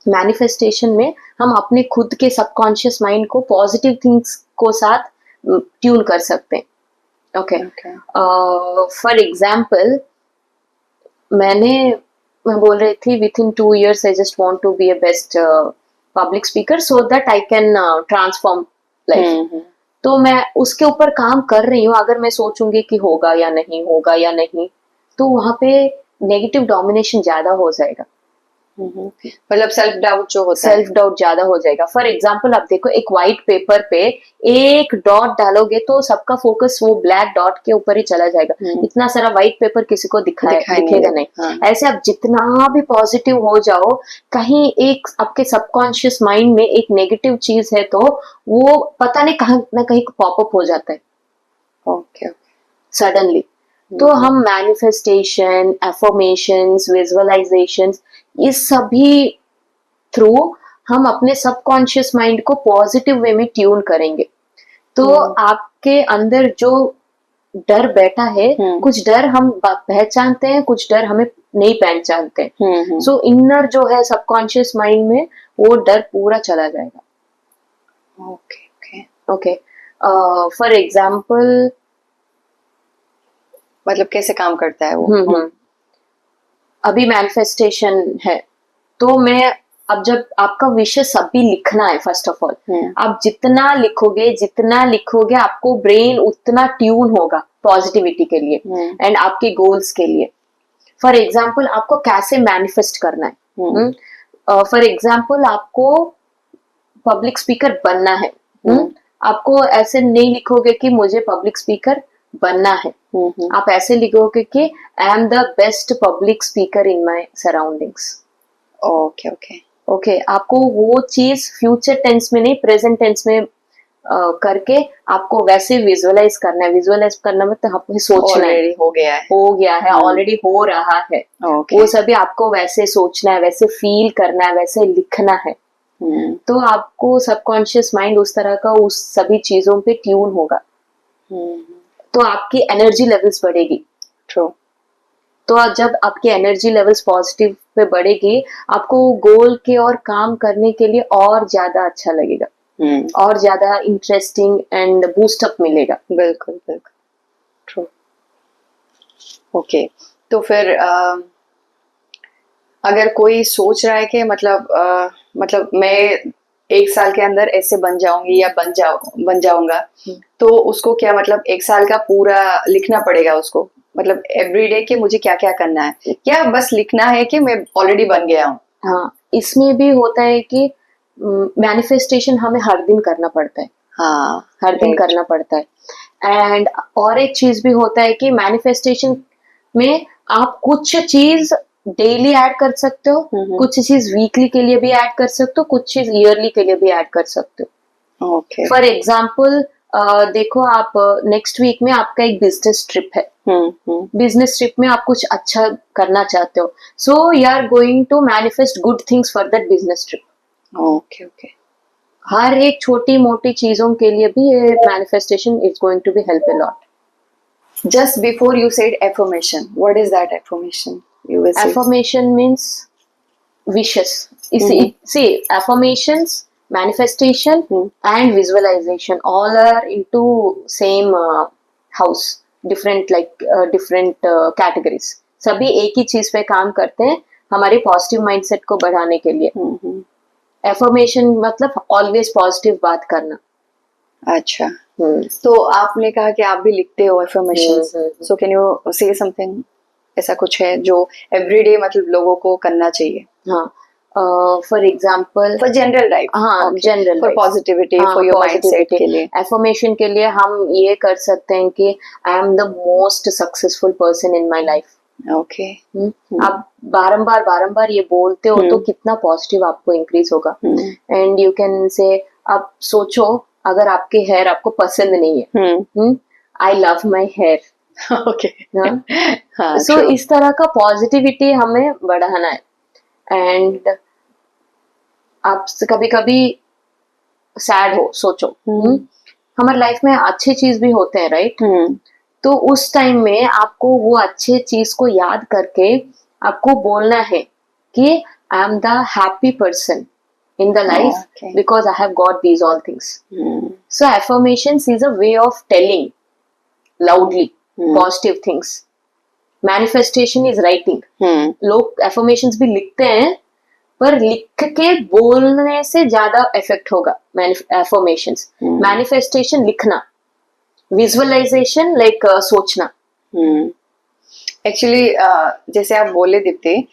Manifestation में हम अपने खुद के सबकॉन्शियस माइंड को पॉजिटिव थिंग्स को साथ ट्यून कर सकते हैं. ओके. फॉर एग्जाम्पल मैं बोल रही थी within 2 years I just want to be a best public speaker so that I can transform life. तो मैं उसके ऊपर काम कर रही हूँ. अगर मैं सोचूंगी कि होगा या नहीं, तो वहां पे नेगेटिव डोमिनेशन ज्यादा हो जाएगा. मतलब सेल्फ डाउट जो होता है. सेल्फ डाउट ज्यादा हो जाएगा. फॉर एग्जाम्पल आप देखो, एक व्हाइट पेपर पे एक डॉट डालोगे तो सबका फोकस वो ब्लैक डॉट के ऊपर ही चला जाएगा. इतना सारा व्हाइट पेपर किसी को दिखेगा नहीं. हाँ. ऐसे आप जितना भी पॉजिटिव हो जाओ, कहीं एक आपके सबकॉन्शियस माइंड में एक नेगेटिव चीज है तो वो पता नहीं कहाँ ना कहीं पॉपअप हो जाता है ओके. सडनली. तो हम मैनिफेस्टेशन, एफर्मेशंस, विजुअलाइजेशंस, इस सभी थ्रू हम अपने सबकॉन्शियस माइंड को पॉजिटिव वे में ट्यून करेंगे. तो आपके अंदर जो डर बैठा है, कुछ डर हम पहचानते हैं, कुछ डर हमें नहीं पहचानते हैं. सो इनर जो है सबकॉन्शियस माइंड में, वो डर पूरा चला जाएगा. Okay okay. Okay. For example मतलब कैसे काम करता है वो? अभी मैनिफेस्टेशन है तो मैं अब जब आपका विषय सब भी लिखना है फर्स्ट ऑफ ऑल, आप जितना लिखोगे आपको ब्रेन उतना ट्यून होगा पॉजिटिविटी के लिए एंड आपके गोल्स के लिए. फॉर एग्जाम्पल आपको कैसे मैनिफेस्ट करना है. फॉर एग्जाम्पल आपको पब्लिक स्पीकर बनना है. आपको ऐसे नहीं लिखोगे कि मुझे पब्लिक स्पीकर बनना है. आप ऐसे लिखोगे कि I am the best public speaker in my surroundings. Okay okay okay. आपको वो चीज फ्यूचर टेंस में नहीं, प्रेजेंट टेंस में करके आपको वैसे विजुअलाइज करना है. विजुअलाइज करना मतलब आपको सोचना है. हो गया है, ऑलरेडी हो रहा है. Okay. वो सभी आपको वैसे सोचना है, वैसे फील करना है, वैसे लिखना है. तो आपको सबकॉन्शियस माइंड उस तरह का उस सभी चीजों पे ट्यून होगा. तो आपकी एनर्जी लेवल्स बढ़ेगी. ट्रू. तो जब आपकी एनर्जी लेवल्स पॉजिटिव पे बढ़ेगी, आपको गोल के और काम करने के लिए और ज्यादा अच्छा लगेगा, और ज्यादा इंटरेस्टिंग एंड बूस्टअप मिलेगा. बिल्कुल बिल्कुल. ट्रू. ओके. तो फिर अगर कोई सोच रहा है कि मतलब मैं 1 साल के अंदर ऐसे बन जाऊंगी या बन जाऊंगा, तो उसको क्या मतलब 1 साल का पूरा लिखना पड़ेगा उसको? मतलब एवरीडे के मुझे क्या क्या करना है, क्या बस लिखना है कि मैं ऑलरेडी बन गया हूँ? हाँ, इसमें भी होता है कि मैनिफेस्टेशन हमें हर दिन करना पड़ता है. हाँ, हर दिन करना पड़ता है. एंड और एक चीज भी होता है कि मैनिफेस्टेशन में आप कुछ चीज डेली ऐड कर सकते हो, कुछ चीज वीकली के लिए भी ऐड कर सकते हो, कुछ चीज ईयरली के लिए भी ऐड कर सकते हो. ओके. फॉर एग्जाम्पल देखो आप नेक्स्ट वीक में आपका एक बिजनेस ट्रिप है, बिजनेस ट्रिप में आप कुछ अच्छा करना चाहते हो, so you are going to manifest good things for that business trip. Okay okay. हर एक छोटी मोटी चीजों के लिए भी ये manifestation is going to be help a lot. Just before you said affirmation, what is that affirmation? You will say. Affirmation means wishes. See, affirmations, manifestation, and visualization all are into same house. Different different categories. सभी एक ही चीज पे काम करते हैं हमारे पॉजिटिव माइंडसेट को बढ़ाने के लिए। एफर्मेशन मतलब ऑलवेज पॉजिटिव बात करना। अच्छा। तो आपने कहा कि आप भी लिखते हो एफर्मेशंस, सो कैन यू से समथिंग, ऐसा कुछ है जो एवरीडे मतलब लोगों को करना चाहिए? हाँ, for example for general life. हाँ, general for positivity, for your mindset के लिए। एफर्मेशन के लिए हम ये कर सकते हैं कि I am the most successful person in my life. Okay. आप बारंबार ये बोलते हो तो कितना पॉजिटिव आपको इंक्रीज होगा। एंड यू कैन से, आप सोचो अगर आपके हेयर आपको पसंद नहीं है, I love my hair. Okay. So इस तरह का पॉजिटिविटी हमें बढ़ाना है। एंड आप कभी कभी सैड हो, सोचो हमारे लाइफ में अच्छे चीज भी होते हैं, राइट? तो उस टाइम में आपको वो अच्छे चीज को याद करके आपको बोलना है कि I am the happy person in the life because I have got these all things. So affirmations is a way of telling loudly positive things. Manifestation is writing. लोग affirmations भी लिखते हैं पर लिख के बोलने से ज्यादा इफेक्ट होगा affirmations. Manifestation लिखना, visualization like सोचना। एक्चुअली जैसे आप बोले दीप्ति,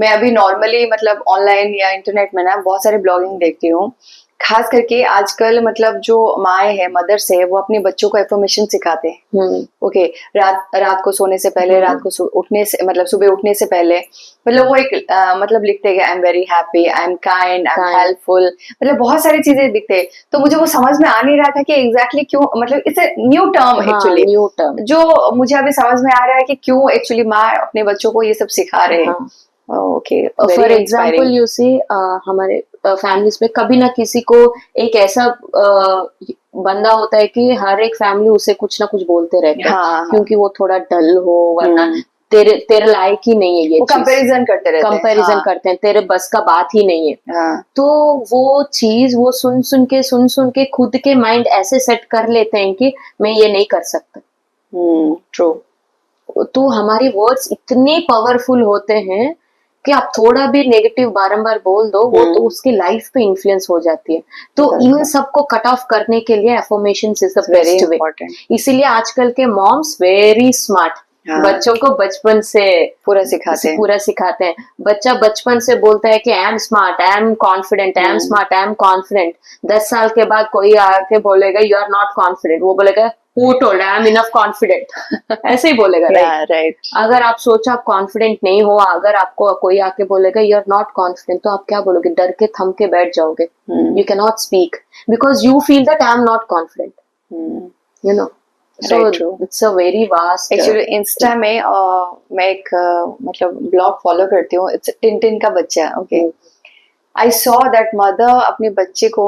मैं अभी नॉर्मली मतलब ऑनलाइन या इंटरनेट में ना बहुत सारे ब्लॉगिंग देखती हूँ, खास करके आजकल मतलब जो माएँ हैं, मदर्स है, वो अपने बच्चों को एफर्मेशन सिखाते हैं। ओके, रात को सोने से पहले, रात को उठने से मतलब सुबह उठने से पहले मतलब वो एक मतलब लिखते हैं I am very happy, I am kind, I am helpful, मतलब बहुत सारी चीजें लिखते हैं। तो मुझे वो समझ में आ नहीं रहा था कि एग्जैक्टली क्यों, मतलब it's a new term actually, new term जो मुझे अभी समझ में आ रहा है कि क्यों एक्चुअली माँ अपने बच्चों को ये सब सिखा रहे हैं। Okay, for example you see हमारे फैमिलीज में कभी ना किसी को एक ऐसा बंदा होता है कि हर एक फैमिली उसे कुछ ना कुछ बोलते रहते हैं, क्योंकि वो थोड़ा डल हो, वरना तेरे लायक ही नहीं है, ये कंपैरिजन करते रहते हैं, कंपैरिजन करते हैं, तेरे बस का बात ही नहीं है। तो वो चीज वो सुन के खुद के माइंड ऐसे सेट कर लेते हैं कि मैं ये नहीं कर सकता। ट्रू। तो हमारी वर्ड्स इतने पावरफुल होते हैं कि आप थोड़ा भी नेगेटिव बारंबार बोल दो, वो तो उसकी लाइफ पे इन्फ्लुएंस हो जाती है। तो इन सबको कट ऑफ करने के लिए affirmations is the best way. इसीलिए आजकल के मॉम्स वेरी स्मार्ट, बच्चों को बचपन से पूरा सिखाते हैं। बच्चा बचपन से बोलता है कि I am smart, I am confident, I am smart, I am confident. 10 साल के बाद कोई आके बोलेगा यू आर नॉट कॉन्फिडेंट, वो बोलेगा Who told I am enough confident? ऐसे ही बोलेगा, राइट? अगर आप सोचो आप कॉन्फिडेंट नहीं हो, अगर आपको कोई आके बोलेगा यू आर नॉट कॉन्फिडेंट, तो आप क्या बोलोगे? डर के थम के बैठ जाओगे। You can not speak because you feel that I am not confident, you know. So it's a very vast. Actually, Insta में मैं एक मतलब ब्लॉग फॉलो करती हूँ, इट्स टिन का बच्चा। Okay, I saw that mother अपने बच्चे को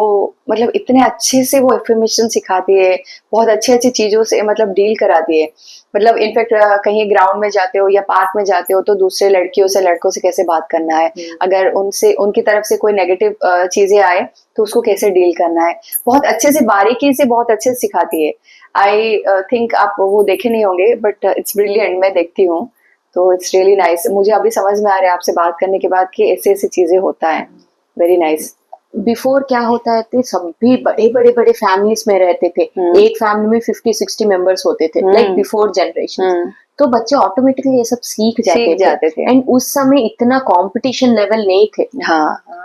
मतलब इतने अच्छे से वो इन्फॉर्मेशन सिखाती है, बहुत अच्छी अच्छी चीजों से मतलब डील कराती है। मतलब इनफैक्ट कहीं ग्राउंड में जाते हो या पार्क में जाते हो तो दूसरे लड़कियों से लड़कों से कैसे बात करना है, अगर उनसे उनकी तरफ से कोई नेगेटिव चीजें आए तो उसको कैसे डील करना है, बहुत अच्छे से बारीकी से बहुत अच्छे से सिखाती है। आई थिंक आप वो देखे नहीं होंगे, बट इट्स ब्रिलियंट, मैं देखती हूँ तो इट्स रियली नाइस। मुझे अभी समझ में आ रहा है आपसे बात करने के बाद कि ऐसे ऐसी चीजें होता है। Very nice. बिफोर क्या होता है थे, सभी बड़े फैमिलीज में रहते थे। एक फैमिली में 50-60 मेंबर्स होते थे, लाइक बिफोर जनरेशन। तो बच्चे ऑटोमेटिकली ये सब सीख जाते थे। एंड उस समय इतना कंपटीशन लेवल नहीं थे।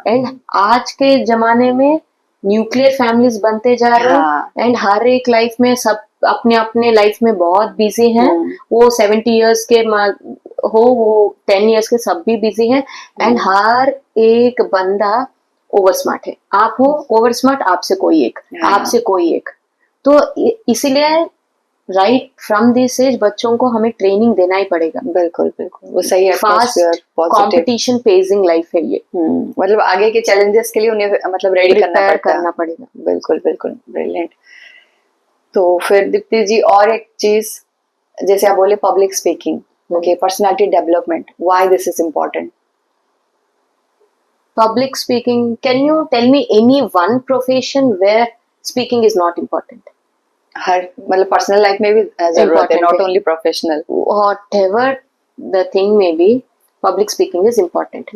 एंड आज के जमाने में न्यूक्लियर फैमिलीज बनते जा रहे हैं। एंड हर एक लाइफ में सब अपने अपने लाइफ में बहुत बिजी हैं। वो 70 इयर्स के हो, वो 10 इयर्स के, सब भी बिजी हैं। एंड हर एक बंदा ओवर स्मार्ट है। आप हो ओवर स्मार्ट, आपसे कोई एक, आपसे कोई एक। तो इसीलिए राइट फ्रॉम दिस एज बच्चों को हमें ट्रेनिंग देना ही पड़ेगा. बिल्कुल बिल्कुल, वो सही fast atmosphere, positive. Competition paging life है ये, मतलब आगे के चैलेंजेस के लिए उन्हें मतलब रेडी प्रिपेयर करना करना पड़ेगा. बिल्कुल बिल्कुल, ब्रिलियंट. तो फिर दीप्ति जी और एक चीज, जैसे आप बोले public speaking, okay, personality development, why this is important? Public speaking, can you tell me any one profession where speaking is not important? हर मतलब पर्सनल लाइफ में भी जरूरत है, Important नॉट है. Only professional. Whatever the thing may be, public speaking is important.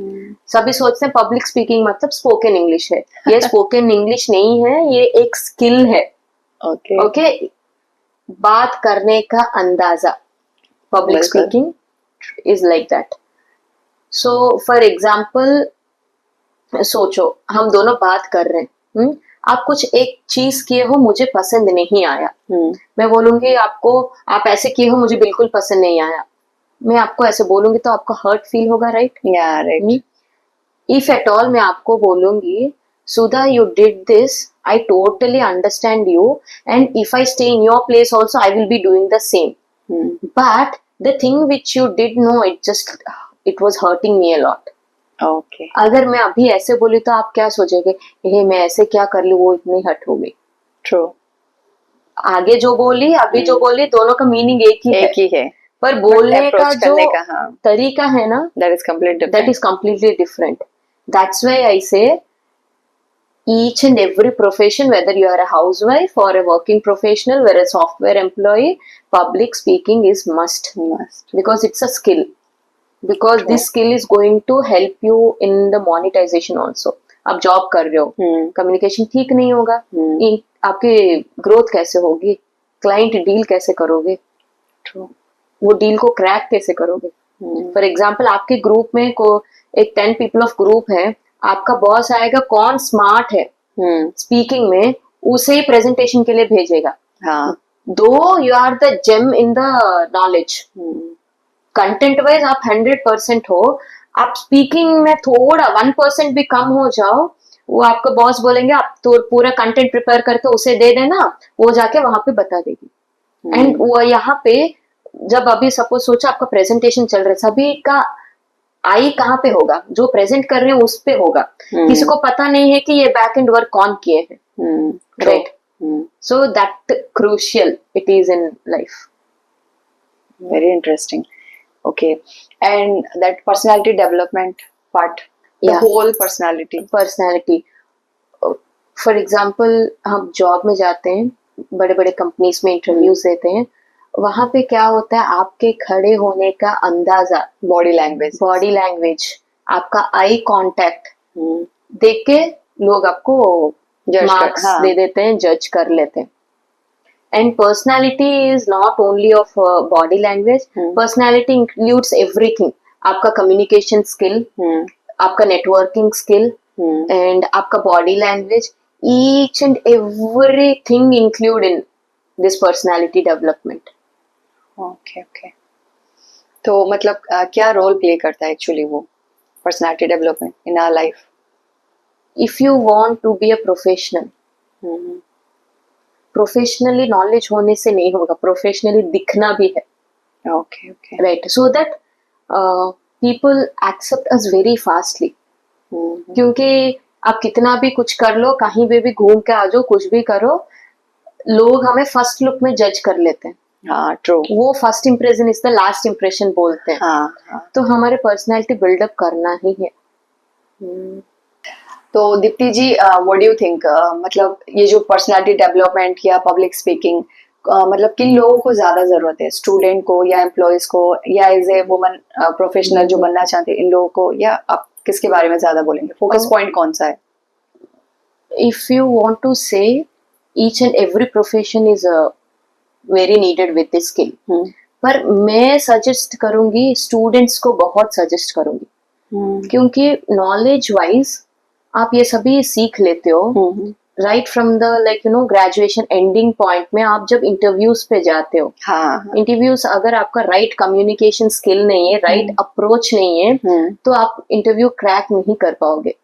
सभी सोचते हैं पब्लिक स्पीकिंग मतलब स्पोकन इंग्लिश है. ये स्पोकन इंग्लिश नहीं है, ये एक स्किल है. ओके ओके, बात करने का अंदाजा, पब्लिक बिल्कुल. Speaking is like that. So for example सोचो हम दोनों बात कर रहे हैं, आप कुछ एक चीज किए हो मुझे पसंद नहीं आया, मैं बोलूंगी आपको आप ऐसे किए हो मुझे बिल्कुल पसंद नहीं आया, मैं आपको ऐसे बोलूंगी तो आपको हर्ट फील होगा, राइट? या राइट. इफ एट ऑल मैं आपको बोलूंगी Sudha you did this, I totally understand you and if I stay in your place also I will be doing the same, but the thing which you did know it was hurting me a lot. Okay. अगर मैं अभी ऐसे बोली तो आप क्या सोचोगे, ये मैं ऐसे क्या कर लूं, वो इतनी हर्ट हो गई. ट्रू. आगे जो बोली अभी जो बोली दोनों का मीनिंग एक ही है, पर बोलने का approach जो करने का, हाँ, तरीका है ना, that is completely different. that is completely different. That's why I say each and every profession, whether you are a housewife or a working professional, whether a software employee, public speaking is must because it's a skill. Because True. this skill is going to help you in the monetization also. आप जॉब कर रहे हो, कम्युनिकेशन ठीक नहीं होगा, आपकी ग्रोथ कैसे होगी, क्लाइंट डील कैसे करोगे, True. वो डील को क्रैक कैसे करोगे. फॉर एग्जाम्पल आपके ग्रुप में को एक 10 पीपल ऑफ ग्रुप है, आपका बॉस आएगा कौन स्मार्ट है स्पीकिंग में, उसे ही प्रेजेंटेशन के लिए भेजेगा. हाँ. Though you are the gem in the knowledge, content wise आप 100% हो, आप स्पीकिंग में थोड़ा 1% भी कम हो जाओ, वो आपका बॉस बोलेंगे आप तो पूरा कंटेंट प्रिपेयर करके उसे दे देना, वो जाके वहां पे बता देगी. एंड वो यहाँ पे जब अभी सपोज सोचा आपका प्रेजेंटेशन चल रहा है, सभी का आई कहाँ पे होगा, जो प्रेजेंट कर रहे हैं उस पे होगा. किसी को पता नहीं है कि ये बैक एंड वर्क कौन किए हैं, right? So that crucial it is in life. Very interesting. Okay, and that personality development part, the Yeah. whole personality. Personality, for example हम जॉब में जाते हैं, बड़े बड़े कंपनीज में इंटरव्यूज देते हैं, वहां पे क्या होता है, आपके खड़े होने का अंदाजा, Body language. बॉडी लैंग्वेज, आपका आई कांटेक्ट देख के लोग आपको Judge मार्क्स हाँ. दे देते हैं, जज कर लेते हैं. And personality is not only of body language, personality includes everything. आपका कम्युनिकेशन स्किल, आपका नेटवर्किंग स्किल एंड आपका body language, each and everything include in this personality development. Okay, okay. तो मतलब क्या रोल प्ले करता है एक्चुअली वो personality development in our life? If you want to be a professional, professionally knowledge होने से नहीं होगा, प्रोफेशनली दिखना भी है. Okay, okay. Right, so that people accept us very fastly. क्योंकि आप कितना भी कुछ कर लो, कहीं पे भी घूम के आ जाओ, कुछ भी करो, लोग हमें फर्स्ट लुक में जज कर लेते हैं. हाँ, ट्रू. वो first impression is the last impression बोलते हैं. हाँ, हाँ. तो हमारे पर्सनैलिटी बिल्डअप करना ही है. तो दीप्ति जी, व्हाट डू यू थिंक, मतलब ये जो पर्सनालिटी डेवलपमेंट या पब्लिक स्पीकिंग, मतलब किन लोगों को ज्यादा जरूरत है, स्टूडेंट को या एम्प्लॉयज को या एज ए वुमन प्रोफेशनल जो बनना चाहते हैं, इन लोगों को, या आप किसके बारे में ज्यादा बोलेंगे, फोकस पॉइंट कौन सा है? इफ यू वांट टू से each and every profession is very needed with this skill, पर मैं सजेस्ट करूंगी, स्टूडेंट्स को बहुत सजेस्ट करूंगी, क्योंकि नॉलेज वाइज आप ये सभी सीख लेते हो right from the like you know graduation ending point में. आप जब इंटरव्यूज पे जाते हो, हाँ. इंटरव्यूज अगर आपका राइट कम्युनिकेशन स्किल नहीं है, राइट अप्रोच नहीं है, तो आप इंटरव्यू क्रैक नहीं कर पाओगे.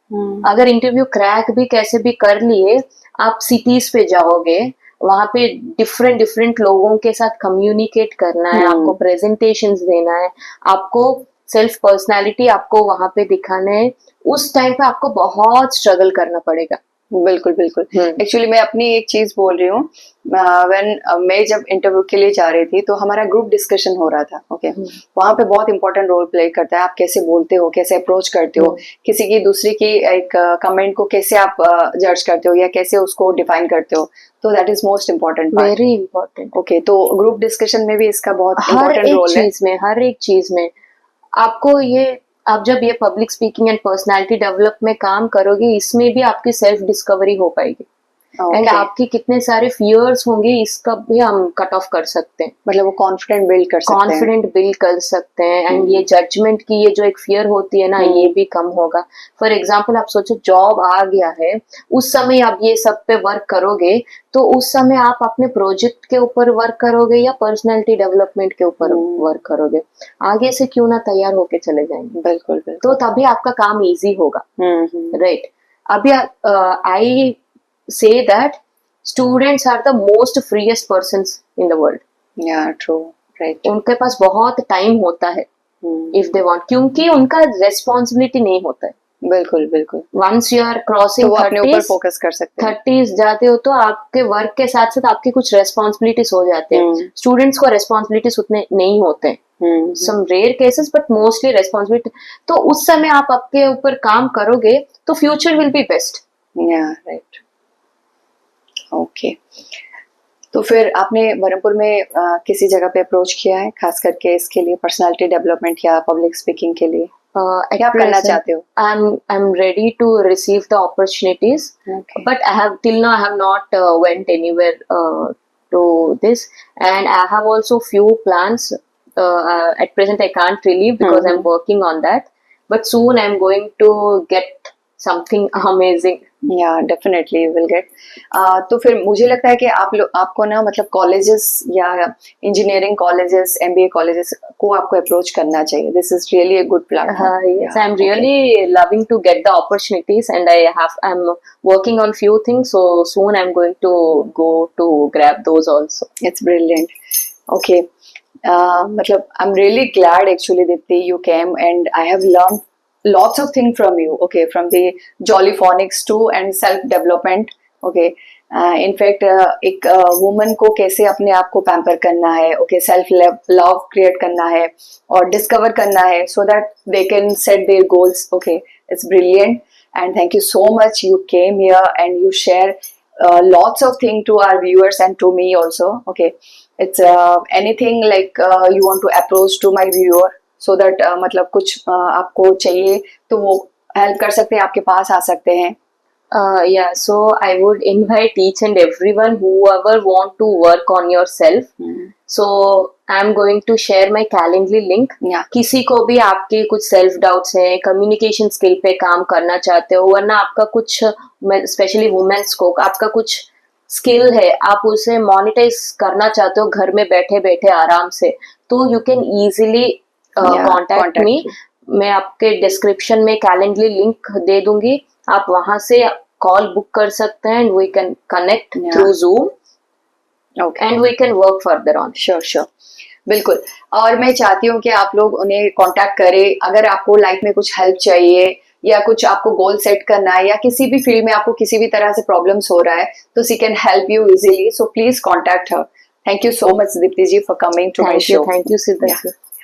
अगर इंटरव्यू क्रैक भी कैसे भी कर लिए, आप सिटीज पे जाओगे, वहाँ पे डिफरेंट डिफरेंट लोगों के साथ कम्युनिकेट करना है, आपको प्रेजेंटेशंस देना है, आपको सेल्फ पर्सनालिटी आपको वहाँ पे दिखाना है। उस टाइम पे आपको बहुत स्ट्रगल करना पड़ेगा। बिल्कुल बिल्कुल। एक्चुअली मैं अपनी एक चीज बोल रही हूँ, मैं जब इंटरव्यू के लिए जा रही थी तो हमारा ग्रुप डिस्कशन हो रहा था। ओके, वहाँ पे बहुत इंपॉर्टेंट रोल प्ले करता है आप कैसे बोलते हो, कैसे अप्रोच करते हो, किसी की दूसरी की एक कमेंट को कैसे आप जज करते हो या कैसे उसको डिफाइन करते हो, तो that is most important part. Very important. Okay, तो ग्रुप डिस्कशन में भी इसका बहुत हर इम्पोर्टेंट एक रोल है। चीज में, हर एक चीज में आपको ये, आप जब ये public speaking and personality develop में काम करोगे, इसमें भी आपकी सेल्फ डिस्कवरी हो पाएगी। एंड आपकी कितने सारे फियर्स होंगे इसका भी हम कट ऑफ कर सकते हैं, मतलब वो कॉन्फिडेंट बिल्ड कर सकते हैं। कॉन्फिडेंट बिल्ड कर सकते हैं। एंड ये जजमेंट की ये जो एक फियर होती है ना, ये भी कम होगा। फॉर एग्जाम्पल आप सोचो जॉब आ गया है, उस समय आप ये सब पे वर्क करोगे, तो उस समय आप अपने प्रोजेक्ट के ऊपर वर्क करोगे या पर्सनैलिटी डेवलपमेंट के ऊपर वर्क करोगे, आगे से क्यों ना तैयार होके चले जाएंगे। बिल्कुल बिल्कुल। तो तभी आपका काम इजी होगा। राइट। अभी आई say that students are the most freest persons in the world. Yeah, true, right. उनके पास बहुत टाइम होता है if they want, क्योंकि उनका रेस्पॉन्सिबिलिटी नहीं होता है। बिल्कुल बिल्कुल। Once you are crossing तो वो अपने ऊपर 30s, फोकस कर सकते हैं। 30s जाते हो तो आपके वर्क के साथ साथ आपके कुछ रेस्पॉन्सिबिलिटीज हो जाते हैं। स्टूडेंट्स को रेस्पॉन्सिबिलिटीज उतने नहीं होते हैं, some rare cases, but mostly responsibility. तो उस समय आप आपके ऊपर काम करोगे तो future will be best. Yeah right. Okay, तो फिर आपने बरहमपुर में किसी जगह पे अप्रोच किया है खास करके इसके लिए, पर्सनालिटी डेवलपमेंट या पब्लिक स्पीकिंग के लिए? क्या आप करना चाहते हो? I'm ready to receive the opportunities, but I have till now I have not went anywhere to this, and I have also few plans. At present I can't relieve because I'm working on that, but soon I'm going to get something amazing. या डेफिनेटली विल गेट। तो फिर मुझे लगता है कि आपको ना मतलब कॉलेजेस या इंजीनियरिंग कॉलेजेस, एमबीए कॉलेजेस को आपको अप्रोच करना चाहिए। This is really a good platform. Yes, I'm really loving to get the opportunities, and I'm working on few things, so soon I'm going to go to grab those also. It's brilliant. Okay, मतलब I'm really glad actually Dipti you came and I have learned lots of things from you. Okay, from the Jollyphonics too and self development. Okay, in fact एक वुमन को कैसे अपने आप को पैम्पर करना है, ओके, सेल्फ लव क्रिएट करना है और डिस्कवर करना है so that they can set their goals. Okay, it's brilliant and thank you so much you came here and you share lots of things to our viewers and to me also. Okay, it's anything like you want to approach to my viewer so that मतलब कुछ आपको चाहिए तो वो हेल्प कर सकते हैं, आपके पास आ सकते हैं। Yeah, so I would invite each and everyone whoever want to work on yourself. So I'm going to share my Calendly link. Yeah. किसी को भी आपके कुछ सेल्फ डाउट्स हैं, कम्युनिकेशन स्किल पे काम करना चाहते हो, वरना आपका कुछ, स्पेशली वुमेन्स को, आपका कुछ स्किल है, आप उसे मोनेटाइज करना चाहते हो घर में बैठे बैठे आराम से, तो you can easily contact me. मैं आपके डिस्क्रिप्शन में कैलेंडली लिंक दे दूंगी, आप वहां से कॉल बुक कर सकते हैं and we can connect through Zoom and we can work further on. Sure बिल्कुल। और मैं चाहती हूँ कि आप लोग उन्हें कांटेक्ट करें अगर आपको लाइफ में कुछ हेल्प चाहिए या कुछ आपको गोल सेट करना है या किसी भी फील्ड में आपको किसी भी तरह से प्रॉब्लम्स हो रहा है तो she can help you easily, so please contact her. Thank you so much Dipti ji for coming to my show. Thank you Siddharth.